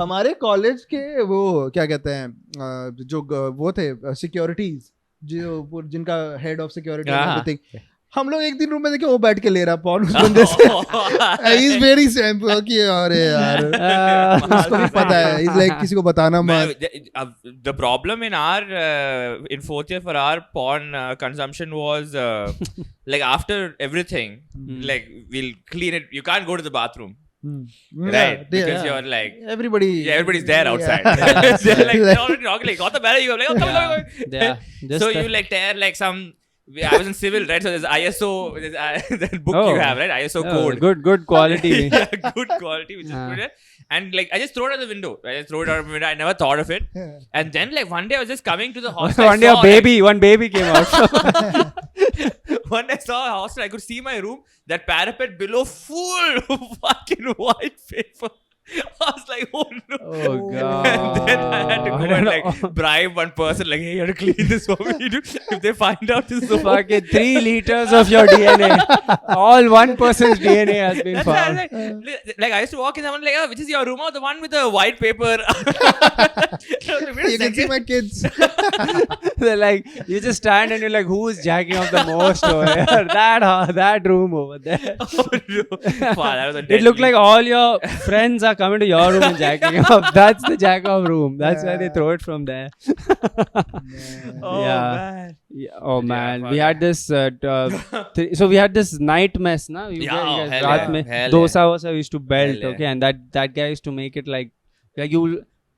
हमारे कॉलेज के वो क्या कहते हैं जो वो थे सिक्योरिटीज जो जिनका हेड ऑफ सिक्योरिटी हाँ. एवरीथिंग, हम लोग एक दिन रूम में देखे वो बैठ के ले रहा पॉर्न उस बंदे से. ही इज वेरी सैम्पल कि अरे यार उसको भी पता है, इज लाइक किसी को बताना मत. The problem in our in 4th year for our porn consumption was like after everything, like we'll clean it. You can't go to the bathroom, right? Because you're like everybody's there outside. They're like they're already knocking, like, Gautham, where are you? I'm like, oh, come. Yeah, just So you like tear like some. I was in civil, right? So there's ISO, that book you have, right? ISO code. Good quality. Yeah, good quality, which is good. And like I just throw it out the window. I just throw it out the window. I never thought of it. And then like one day I was just coming to the hostel. One day one baby came out. One day I saw a hostel. I could see my room. That parapet below full fucking white paper. I was like, oh no. Oh god. And then I had to go and like bribe one person, like, hey, you have to clean this for me. Dude. If they find out this is the Fucking 3 liters of your DNA. All one person's DNA has been That's why I found. was like I used to walk in, someone like, oh, which is your room? Oh, the one with the white paper. You can see my kids. They're like, you just stand and you're like, who is jacking off the most over here? That room over there. Oh, no. Wow, that was a It looked like all your friends are coming to your room and jacking off. That's the jack off room. That's why they throw it from there. Oh, Yeah. man. Yeah. Oh man, fuck we had this. So we had this night mess, na? You Yeah, guys, hell रात yeah, में hell dosa वोसा used to belt, Hell okay, and that guy used to make it like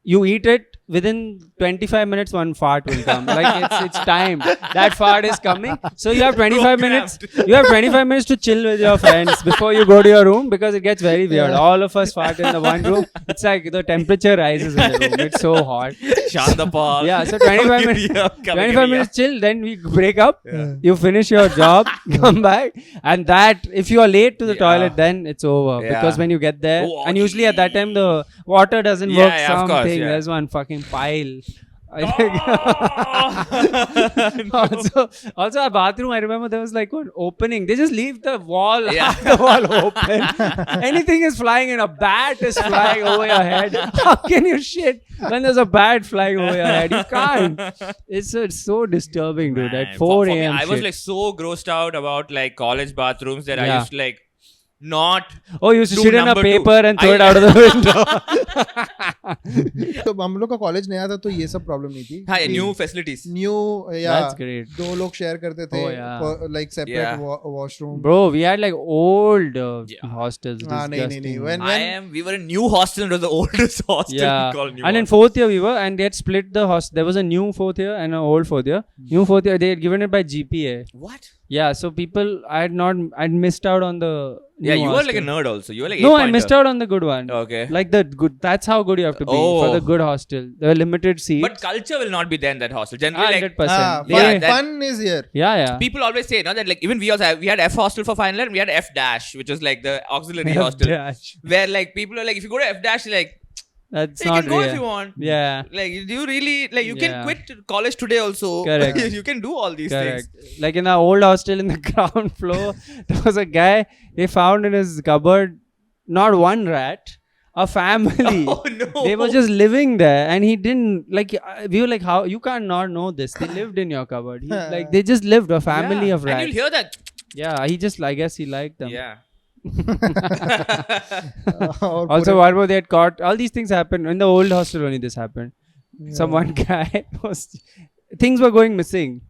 you eat it within 25 minutes one fart will come. Like it's timed. That fart is coming. So you have 25 minutes. You have 25 minutes to chill with your friends before you go to your room, because it gets very weird. All of us fart in the one room. It's like the temperature rises in the room. It's so hot. Shantapal. Yeah, so 25 minutes. 25 minutes chill, then we break up. You finish your job, come back, and that if you are late to the toilet, then it's over. Yeah. Because when you get there, Oh, and usually at that time the water doesn't Yeah, work. yeah, of course, Something yeah. there's one fucking pile. No. Also our bathroom, I remember there was like one opening. They just leave the wall, Yeah. half the wall open. Anything is flying and a bat is flying over your head. How can you shit when there's a bat flying over your head? You can't. It's so disturbing, dude. Man, At for 4 me, a.m. I was shit. like so grossed out about like college bathrooms that I Yeah. used to like not. Oh, you used to do shit in a number two. paper and throw I- it out of the window. तो हम लोग का college नया था तो ये सब problem नहीं थी. हाँ, new facilities. न्यू या That's great. 2 लोग शेयर करते थे, Oh, yeah. like separate Yeah. washroom. Bro, we had like old hostels. हाँ, नहीं. Disgusting. We were in new hostel. It was the oldest hostel. Yeah, Called new and in hostel. 4th year we were, and they had split the hostel. There was a new 4th year and an old 4th year. New 4th year, they had given it by GPA. What? Yeah, so I'd missed out on the Yeah, new you were like a hostel. nerd also. You were like No, I 8-pointer. missed out on the good one. Okay. Like the good, that's how good you have to be for the good hostel. There were limited seats. But culture will not be there in that hostel. Generally, 100%. Fun is here. Yeah. people always say, no, that like even we also we had F hostel for final year, and we had F dash, which was like the auxiliary hostel, where like people are like, if you go to F dash, like that's you not can go real. if you want. Yeah. Like, do you really like you can quit college today also? Correct. You can do all these things. Like in our old hostel in the ground floor, there was a guy they found in his cupboard, not one rat, a family. Oh no! They were just living there, and he didn't like. We were like, "How you can't not know this? They lived in your cupboard." Like they just lived a family of rats. And you'll hear that. Yeah, he just I guess he liked them. Yeah. Also, what about they had caught? All these things happened in the old hostel. Only this happened. Some one guy things were going missing.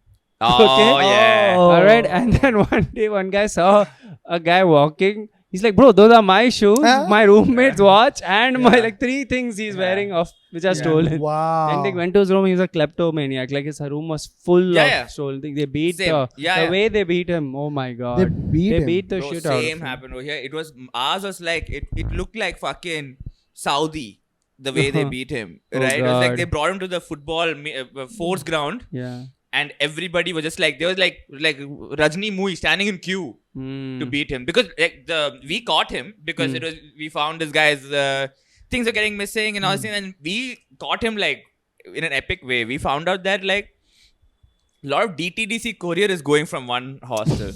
Oh yeah. All right, and then one day one guy saw a guy walking. He's like, bro, those are my shoes, my roommate's watch, and my like 3 things he's wearing off which are stolen. Wow. Then they went to his room. He was a kleptomaniac. Like his room was full of stolen things. They beat the way they beat him. Oh my god. They beat the shit out of him. Same happened over here. It was ours was like it looked like fucking Saudi. The way they beat him, right? It was like they brought him to the football force ground. Yeah. And everybody was just like, there was like Rajni Mui standing in queue to beat him, because like we caught him because it was we found this guy's things are getting missing and all this thing, and we caught him like in an epic way. We found out that like a lot of DTDC courier is going from one hostel.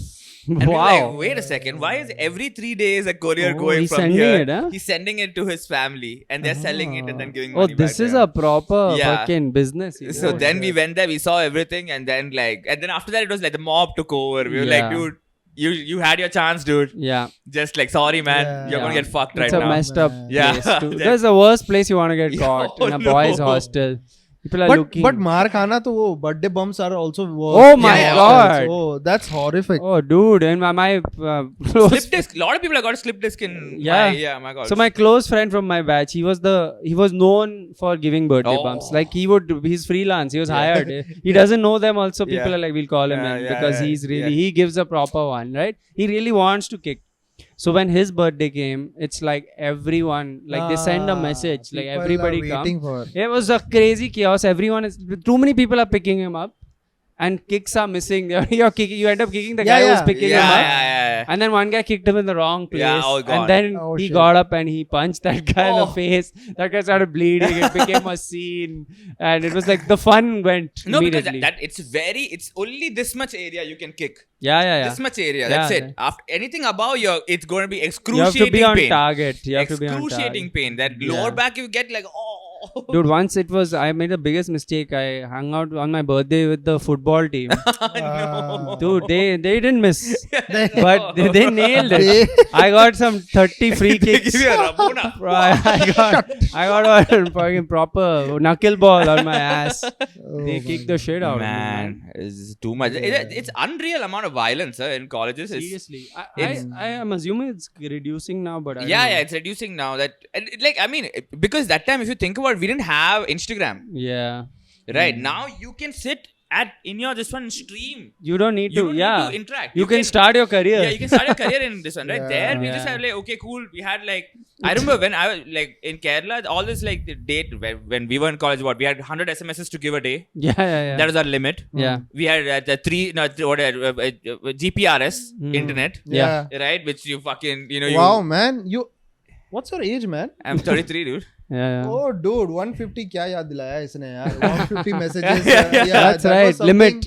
And we were like, wait a second, why is every 3 days a courier going from here? He's sending it to his family, and they're selling it and then giving money back. This is a proper fucking business. So then we went there, we saw everything, and then after that it was like the mob took over. We were like, dude, you had your chance, dude. Yeah. Just like, sorry man, you're gonna get fucked right now. It's a messed up place too. That's the worst place you want to get caught, in a boys' hostel. People are looking. But maar khana to wo birthday bumps are also worse. Oh my god. Oh, that's horrific. Oh dude, and my close slip disc. A lot of people have got slip disc in my god. So my close friend from my batch, he was known for giving birthday bumps. Like he's freelance. He was hired. He doesn't know them. Also, people are like, we'll call him in because he's really he gives a proper one, right? He really wants to kick. So when his birthday came, it's like everyone, like they send a message, like everybody come. It was a crazy chaos. Too many people are picking him up, and kicks are missing. You end up kicking the guy who's picking him up. And then one guy kicked him in the wrong place. And then he got up and he punched that guy in the face. That guy started bleeding. It became a scene. And it was like the fun went immediately. Because it's only this much area you can kick. This much area. That's it. After anything above it's going to be excruciating pain. You have to be on target. Excruciating pain. That lower back you get like, Dude, once I made the biggest mistake. I hung out on my birthday with the football team. No. Dude, they didn't miss. But they nailed it. I got some 30 free kicks. I got a fucking proper knuckleball on my ass. They kicked the shit out of me, man. It's too much. It's unreal amount of violence in colleges. Seriously. I am assuming it's reducing now, but it's reducing now. Because that time, if you think about it, we didn't have Instagram. Yeah. Right. Now you can sit in your this one stream. You don't need to interact. You can start your career. Yeah, you can start your career in this one, right? We just have like, okay, cool. We had like, I remember when I was like in Kerala, all this like the date when we were in college, we had 100 SMSs to give a day. Yeah. That was our limit. Yeah. We had GPRS internet. Yeah. Right, which you fucking Wow, man, what's your age, man? I'm 33, dude. Yeah. Oh, dude, 150 क्या याद दिलाया इसने यार? 150 messages. That's right. Limit.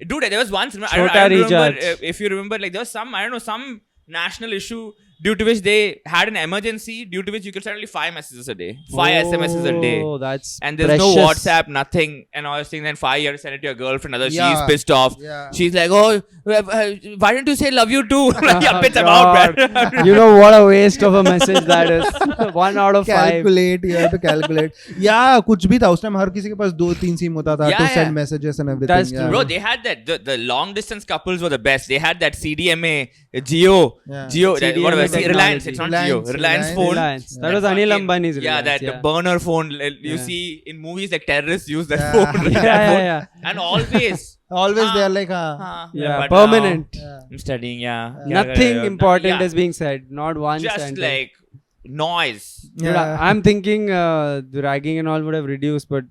Dude, there was once. I remember if you remember, like there was some national issue due to which they had an emergency, due to which you could send only 5 messages a day, 5 SMSs a day. Oh, that's and there's no WhatsApp, nothing, and all those things. Then 5 years send it to your girlfriend. She's pissed off. Yeah. She's like, oh, why don't you say love you too? Like, bitch, I'm out, man. You know what a waste of a message that is. 1 out of 5. You have to calculate. Yeah, कुछ भी था उस time हर किसी के पास 2-3 SIM होता था to send messages and everything. That's true. Bro, they had that. The long distance couples were the best. They had that CDMA, Geo, whatever. Reliance. It's not Geo. Reliance phone. That was Anil Ambani's Reliance. Yeah, that burner phone. You see in movies like terrorists use that phone. Yeah. And always they are like, permanent. I'm studying. Nothing important is being said. Not one just sentence. like noise. Dude, I'm thinking the ragging and all would have reduced, but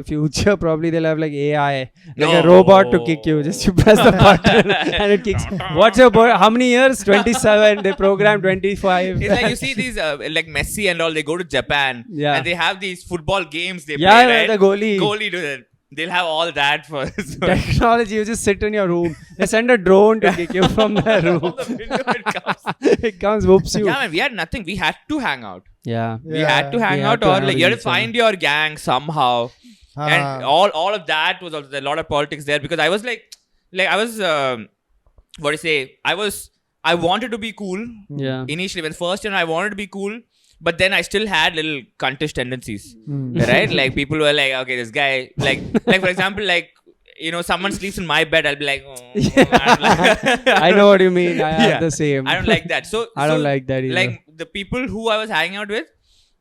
future probably they'll have like AI, like a robot to kick you. Just you press the button and it kicks. What's your how many years? 27. They program 25. It's like you see these like Messi and all. They go to Japan and they have these football games. They play, right? The goalie do that. They'll have all that for technology. You just sit in your room. They send a drone to kick you from the room. From the window it comes. It comes, whoops you. Yeah, man, we had nothing. We had to hang out. Yeah. We had to hang out, or like you had to find your gang somehow. And all of that was also a lot of politics there, because I was I was what do you say? I wanted to be cool. Yeah. Initially, when first year I wanted to be cool. But then I still had little cuntish tendencies, right? Like people were like, okay, this guy, like for example, like, you know, someone sleeps in my bed, I'll be like, oh. I know what you mean. I have the same. I don't like that. So I don't like that either. Like the people who I was hanging out with,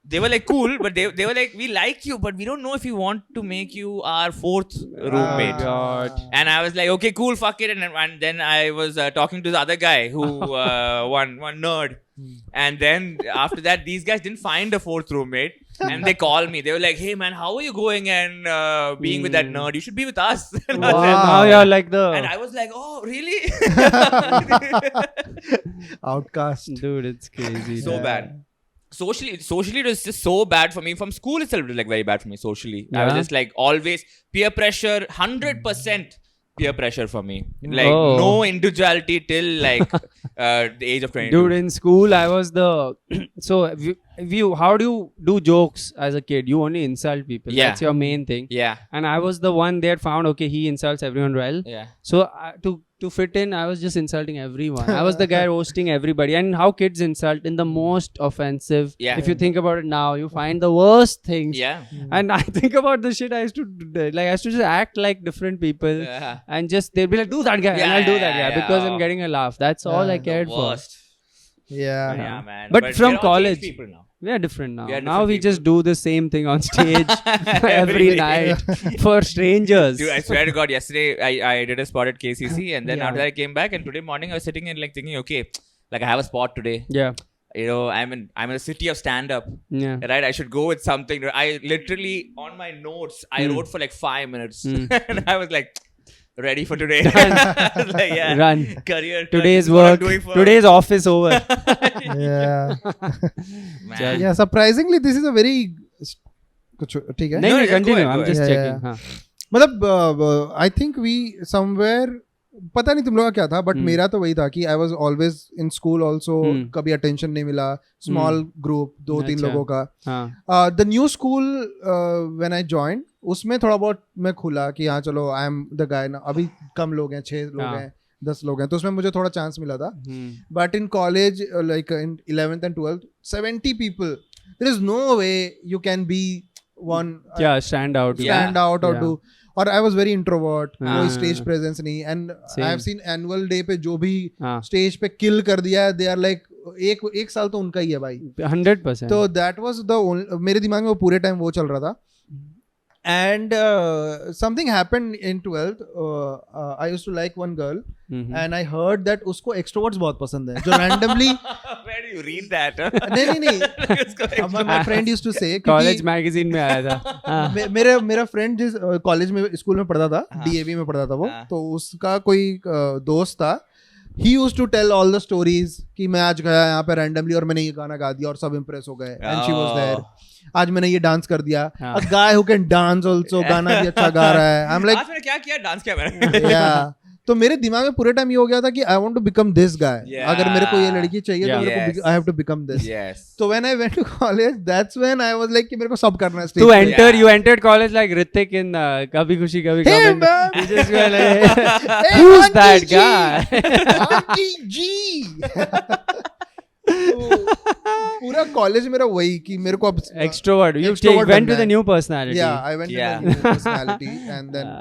they were like cool, but they were like, we like you, but we don't know if we want to make you our fourth roommate. Oh, God. And I was like, okay, cool, fuck it. And then I was talking to the other guy who one nerd. And then after that, these guys didn't find a fourth roommate, and they called me. They were like, "Hey man, how are you going and being with that nerd? You should be with us." And Wow. Now you're like the... And I was like, "Oh, really?" Outcast. Dude, it's crazy. So bad. Socially, it was just so bad for me. From school itself, it was like very bad for me socially. I was just like always peer pressure, 100%. Peer pressure for me, like no individuality till like the age of 22. Dude, in school I was the so how do you do jokes as a kid? You only insult people. That's your main thing. Yeah. And I was the one they had found, okay, he insults everyone well. Yeah. So to fit in, I was just insulting everyone. I was the guy roasting everybody. And how kids insult in the most offensive. Yeah. If you think about it now, you find the worst things. Yeah. And I think about the shit I used to do, like I used to just act like different people. Yeah. And just they'd be like, do that guy, and I'll do that guy because I'm getting a laugh. That's all I cared for. Yeah, man. But from college, people now. we are different now. Now we just do the same thing on stage every night for strangers. Dude, I swear to God, yesterday I did a spot at KCC, and then after that I came back, and today morning I was sitting and like thinking, okay, like I have a spot today. Yeah. You know, I'm in a city of stand-up. Yeah. Right? I should go with something. I literally, on my notes, I wrote for like 5 minutes. And I was like, ready for today. Like, yeah, run. Career. Today's work. Today's office over. Yeah. Man. Yeah, surprisingly, this is a very... ठीक है? No, continue. Go I'm just ahead. checking. Yeah. मतलब I think we somewhere पता नहीं तुम लोगों का क्या था, बट मेरा तो वही था कि I was always in school also, कभी अटेंशन नहीं मिला, स्मॉल ग्रुप 2-3 लोगों का. The new school when I joined, उसमें थोड़ा बहुत मैं खुला कि हाँ चलो आई एम द गाय ना. अभी कम लोग हैं, 6 लोग हैं, 10 लोग हैं, तो उसमें मुझे थोड़ा चांस मिला था. But in college like in 11th and 12th 70 people, there is no way you can be one stand out or do. और आई वॉज वेरी इंट्रोवर्ट, कोई स्टेज प्रेजेंस नहीं. And I have seen annual day पे जो भी stage पे किल कर दिया है, दे आर लाइक एक साल तो उनका ही है भाई, 100%. तो दैट वाज द मेरे दिमाग में वो पूरे टाइम वो चल रहा था. And something happened in 12th. I used to like one girl, and I heard that उसको extroverts बहुत पसंद है, जो randomly. Where do you read that? नहीं. My friend used to say. College magazine में आया था. मेरा friend जिस कॉलेज में स्कूल में पढ़ता था, DAV में पढ़ता था वो, तो उसका कोई दोस्त था. He used to tell all the stories कि मैं आज गया यहाँ पे randomly और मैंने ये गाना गा दिया और सब impress हो गए. And she was there. आज मैंने ये डांस कर दिया. A guy who can dance also, गाना भी अच्छा गा रहा है. I'm like, आज मैंने क्या किया, डांस किया मैंने. Yeah. तो मेरे दिमाग में पूरे टाइम ये हो गया था कि I want to become this guy. अगर मेरे को ये लड़की चाहिए तो मेरे को I have to become this. So when I went to college, that's when I was like कि मेरे को सब करना है. You entered college like Hrithik in Kabhi Khushi Kabhi Gum. Hey man, you just were like, who's that guy? Auntie G. पूरा college मेरा वही कि मेरे को अब extrovert. You went with a new personality. Yeah, I went with a new personality, and then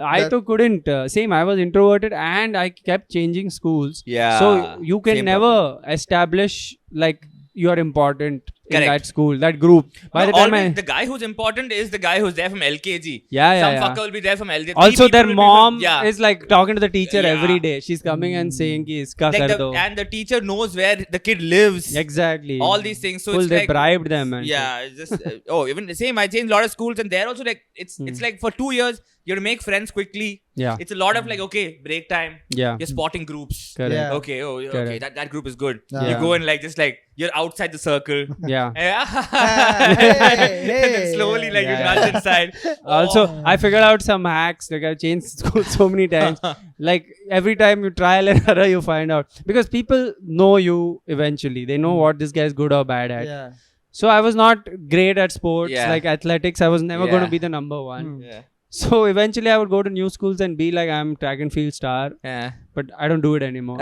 I too couldn't. Same, I was introverted and I kept changing schools. Yeah. So you can Same never establish like you are important Correct. that school, that group. By the time always the guy who's important is the guy who's there from LKG. Yeah. Some fucker will be there from LKG. Also, their mom yeah. is like talking to the teacher Yeah. every day. She's coming and saying ki iska kar do. and the teacher knows where the kid lives. Exactly. All these things. So Full, it's they like, bribed them. Man. yeah, it's just even the same. I changed a lot of schools, and they're also like it's like for 2 years you have to make friends quickly. Yeah. It's a lot of like okay, break time. Yeah. You're spotting groups. Correct. Yeah. Okay, okay, Correct. that group is good. Yeah. You go and like just like you're outside the circle. Yeah. And then slowly like you Yeah. nudge inside. Also, I figured out some hacks. Like I've changed school so many times. Like every time you trial and error, you find out because people know you eventually. They know what this guy is good or bad at. Yeah. So I was not great at sports, Yeah. like athletics. I was never Yeah. going to be the number one. Yeah. So eventually I would go to new schools and be like, I'm track and field star, Yeah. but I don't do it anymore.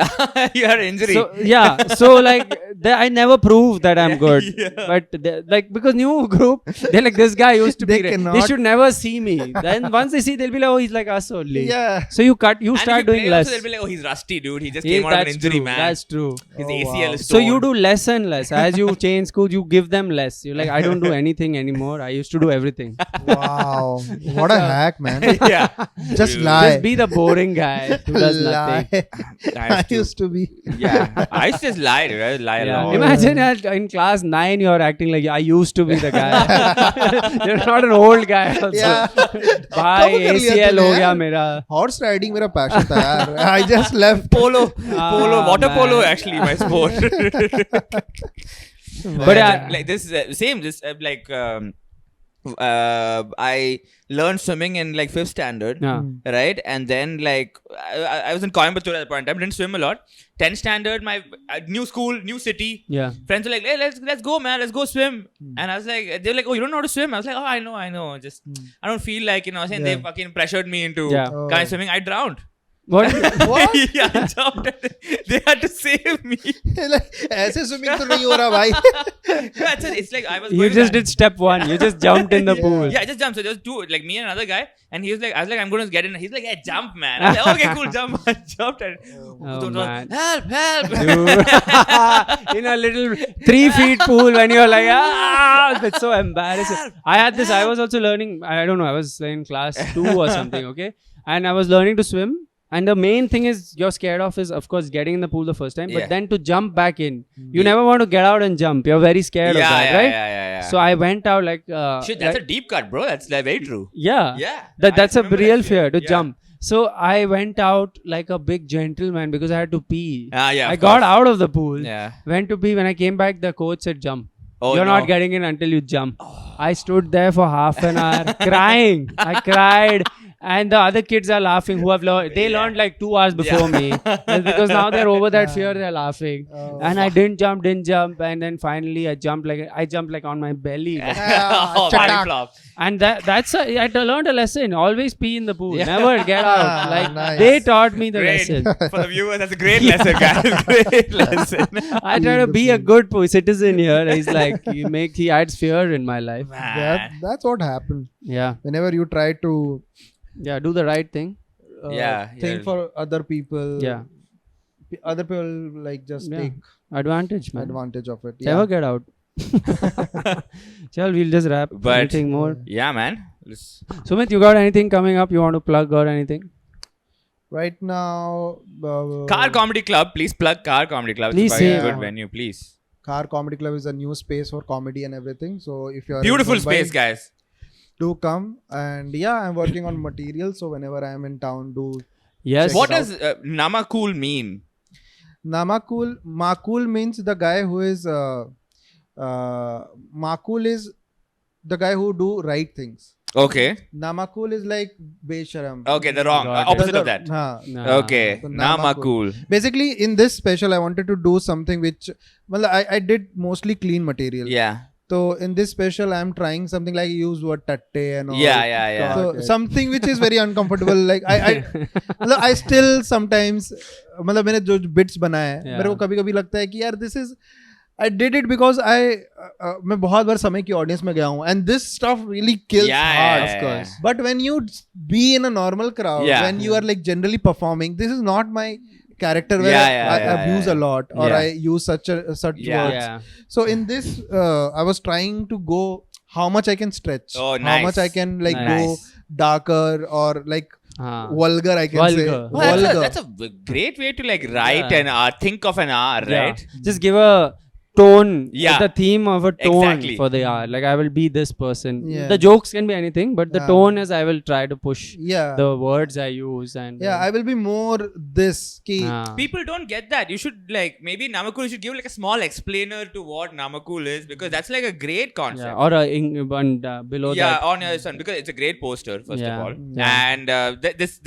You had an injury. So yeah, so like I never proved that I'm good. But like because new group, they're like this guy used to They be great. They cannot- should never see me. Then once they see, they'll be like, oh, he's like us only. Yeah. So you And if start you doing play less. also, they'll be like, oh, he's rusty, dude. He just Yeah, came out of an that's injury, true. man. That's true. His Oh, ACL wow. is So you torn. do less and less as you change school. You give them less. You're like, I don't do anything anymore. I used to do everything. Wow. What a hack, man. Yeah. Just Dude. lie. Just be the boring guy who does nothing. I used to be. Yeah. I used to just lie, dude. I would lie a Yeah. lot. Imagine in class 9 you're acting like I used to be the guy. You're not an old guy also. Yeah. Bhai कब कर लिया ACL तूने हो गया यार? मेरा. Horse riding मेरा passion था यार. I just left. Polo, water man. polo actually my sport. But like this same this I learned swimming in like 5th standard, Yeah. right? And then like I was in Coimbatore at the point in time, didn't swim a lot. 10th standard, my new school, new city. Yeah. Friends were like, hey, let's go, man, let's go swim. And I was like, they were like, oh, you don't know how to swim? I was like, oh, I know. Just I don't feel like, saying they fucking pressured me into Yeah. guy swimming. I drowned. What? What? Yeah, I jumped. They had to save me. Like, ऐसे swimming तो नहीं हो रहा भाई. That's it. It's like I was. You going just back. did step 1. You just jumped in the pool. Yeah, I just jumped. So there was two, like me and another guy, and he was like, I was like, I'm going to get in. He's like, yeah, jump, man. I was like, okay, cool, jump. I jumped and Oh, man. help. Dude. In a little 3 feet pool when you're like, that's so embarrassing. I had this, I was also learning, I don't know, I was in class 2 or something, okay? And I was learning to swim. And the main thing is you're scared of is, of course, getting in the pool the first time. Yeah. But then to jump back in, you never want to get out and jump. You're very scared of that, right? Yeah. So I went out like... Shit, that's a deep cut, bro. That's like, very true. Yeah. Yeah. That's I a remember real that fear shit. to Yeah. jump. So I went out like a big gentleman because I had to pee. Yeah, I of got course. out of the pool. Yeah. Went to pee. When I came back, the coach said, jump. Oh, You're no. not getting in until you jump. I stood there for half an hour crying. I cried. And the other kids are laughing who have learned. They learned like 2 hours before me. And because now they're over that fear, they're laughing. And I didn't jump. And then finally I jumped like on my belly. Oh, body flop. And that's I learned a lesson. Always pee in the pool. Never get out. Like Nice. they taught me the Great. lesson. For the viewers, that's a great lesson, guys. Great lesson. I try to be a good citizen here. He's like he adds fear in my life. That's what happened. Yeah. Whenever you try to Do the right thing. think for other people. Yeah. Other people like just take Advantage, man. advantage of it. Never get out. Chal, we'll just wrap. But- Anything more? Yeah, man. Sumit, you got anything coming up you want to plug or anything? Right now, Khar Comedy Club. Please plug Khar Comedy Club. Please It's a say- good venue, please. Khar Comedy Club is a new space for comedy and everything. So if you're Beautiful in Mumbai, space, guys. do come. And yeah, I'm working on material. So whenever I'm in town, do Yes. What does Namakul mean? Makul means the guy who is Makul is the guy who do right things. Okay. Namakul is like Besharam. Okay, the wrong. Got it. Opposite of that. Haan. Nah. Okay. So Namakul. Basically, in this special, I wanted to do something which, well, I did mostly clean material. Yeah. So in this special, I'm trying something like use word tatte and all. Yeah. So something which is very uncomfortable. Like I still sometimes, मतलब मैंने जो bits बनाए हैं, मेरे को कभी-कभी लगता है कि यार this is, I did it because मैं बहुत बार समय की audience में गया हूँ, and this stuff really kills hard. Of course. But when you be in a normal crowd, when you are like generally performing, this is not my character where I abuse a lot or Yeah. I use such Yeah. words. Yeah. So in this, I was trying to go how much I can stretch, Oh, how nice. much I can like Nice. go darker or like Ah. vulgar. I can say Vulgar. Oh, vulgar. that's a great way to like write Yeah. an hour, think of an hour, Yeah. right? Just give a tone, Yeah. the theme of a tone Exactly. for the hour. Like I will be this person. Yeah. The jokes can be anything, but the Yeah. tone is I will try to push Yeah. the words I use and Yeah, I will be more this ki People don't get that. You should like maybe Namakul. You should give like a small explainer to what Namakul is because that's like a great concept. yeah, or and below Yeah, that. on your son because it's a great poster first Yeah. of all, Yeah. and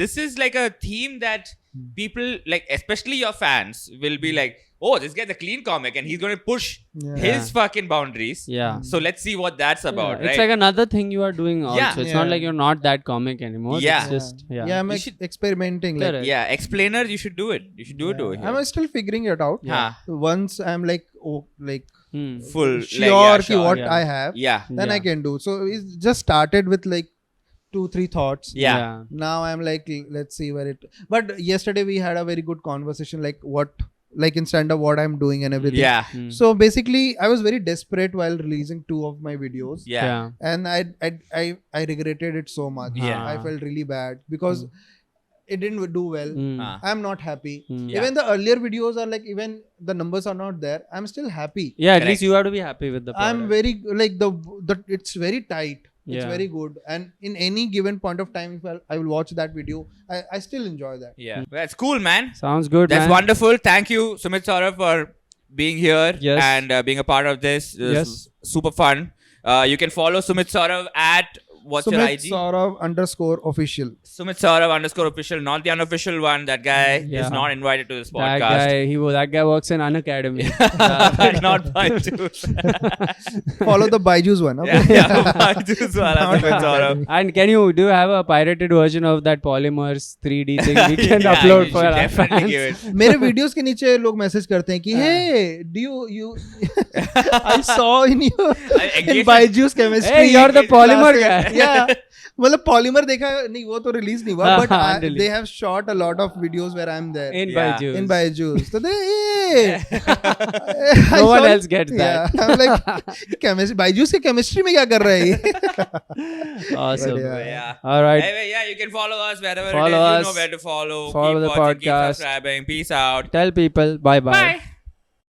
this is like a theme that people like, especially your fans, will be like, oh, this guy's a clean comic and he's going to push Yeah. his fucking boundaries. Yeah. So let's see what that's about, Yeah, it's right? like another thing you are doing also. Yeah. It's Yeah. not like you're not that comic anymore. Yeah. It's just yeah, I'm You should- experimenting like Correct. Yeah, explainer. You should do it. You should do it over here. I'm still figuring it out. Yeah. Once I'm like like Hmm. Full sure, like, yeah, ki sure. what Yeah. I have, Yeah, then I Yeah. can do. So it's just started with like 2-3 thoughts. yeah, Now I'm like, let's see where it. But yesterday we had a very good conversation, like what, like in stand up, what I'm doing and everything. yeah, Hmm. So basically, I was very desperate while releasing 2 of my videos, yeah. and I regretted it so much. Yeah. I felt really bad because it didn't do well. Hmm. Ah. I'm not happy. Hmm. Yeah. Even the earlier videos are like, even the numbers are not there, I'm still happy. Yeah, at Correct. least you have to be happy with the product. I'm very like the it's very tight. It's Yeah. very good, and in any given point of time, if I will watch that video, I still enjoy that. Yeah. That's cool, man. Sounds good, That's man. wonderful. Thank you, Sumit Saurav, for being here Yes. and being a part of this. This Yes. is super fun. You can follow Sumit Saurav at what's your Sumit IG? Saurav _official. Sumit Saurav _official, not the unofficial one. That guy Yeah. is not invited to this That podcast. that guy works in an academy. Not Byju's. Follow the Byju's one. Okay? yeah, Byju's wala Sumit Saurav. And do you have a pirated version of that polymers 3D thing we can Yeah, upload you for should our definitely fans? give it. मेरे videos के नीचे लोग message करते हैं कि hey, do you I saw in your in engagement- Byju's chemistry. Hey, you're the polymer guy. Yeah. मतलब polymer देखा नहीं, वो तो रिलीज नहीं हुआ, but Really? they have shot a lot of videos where I'm there In Yeah. Byju's. in Byju's. So they No one else gets that. Yeah. I'm like chemistry Byju's के chemistry में क्या कर रहा है ये? Awesome. But yeah. Yeah. All right. Anyway, yeah, you can follow us wherever Follow it is. us. You know where to follow. Follow keep the watching, keep podcast. subscribing. Peace out. Tell people bye-bye. Bye.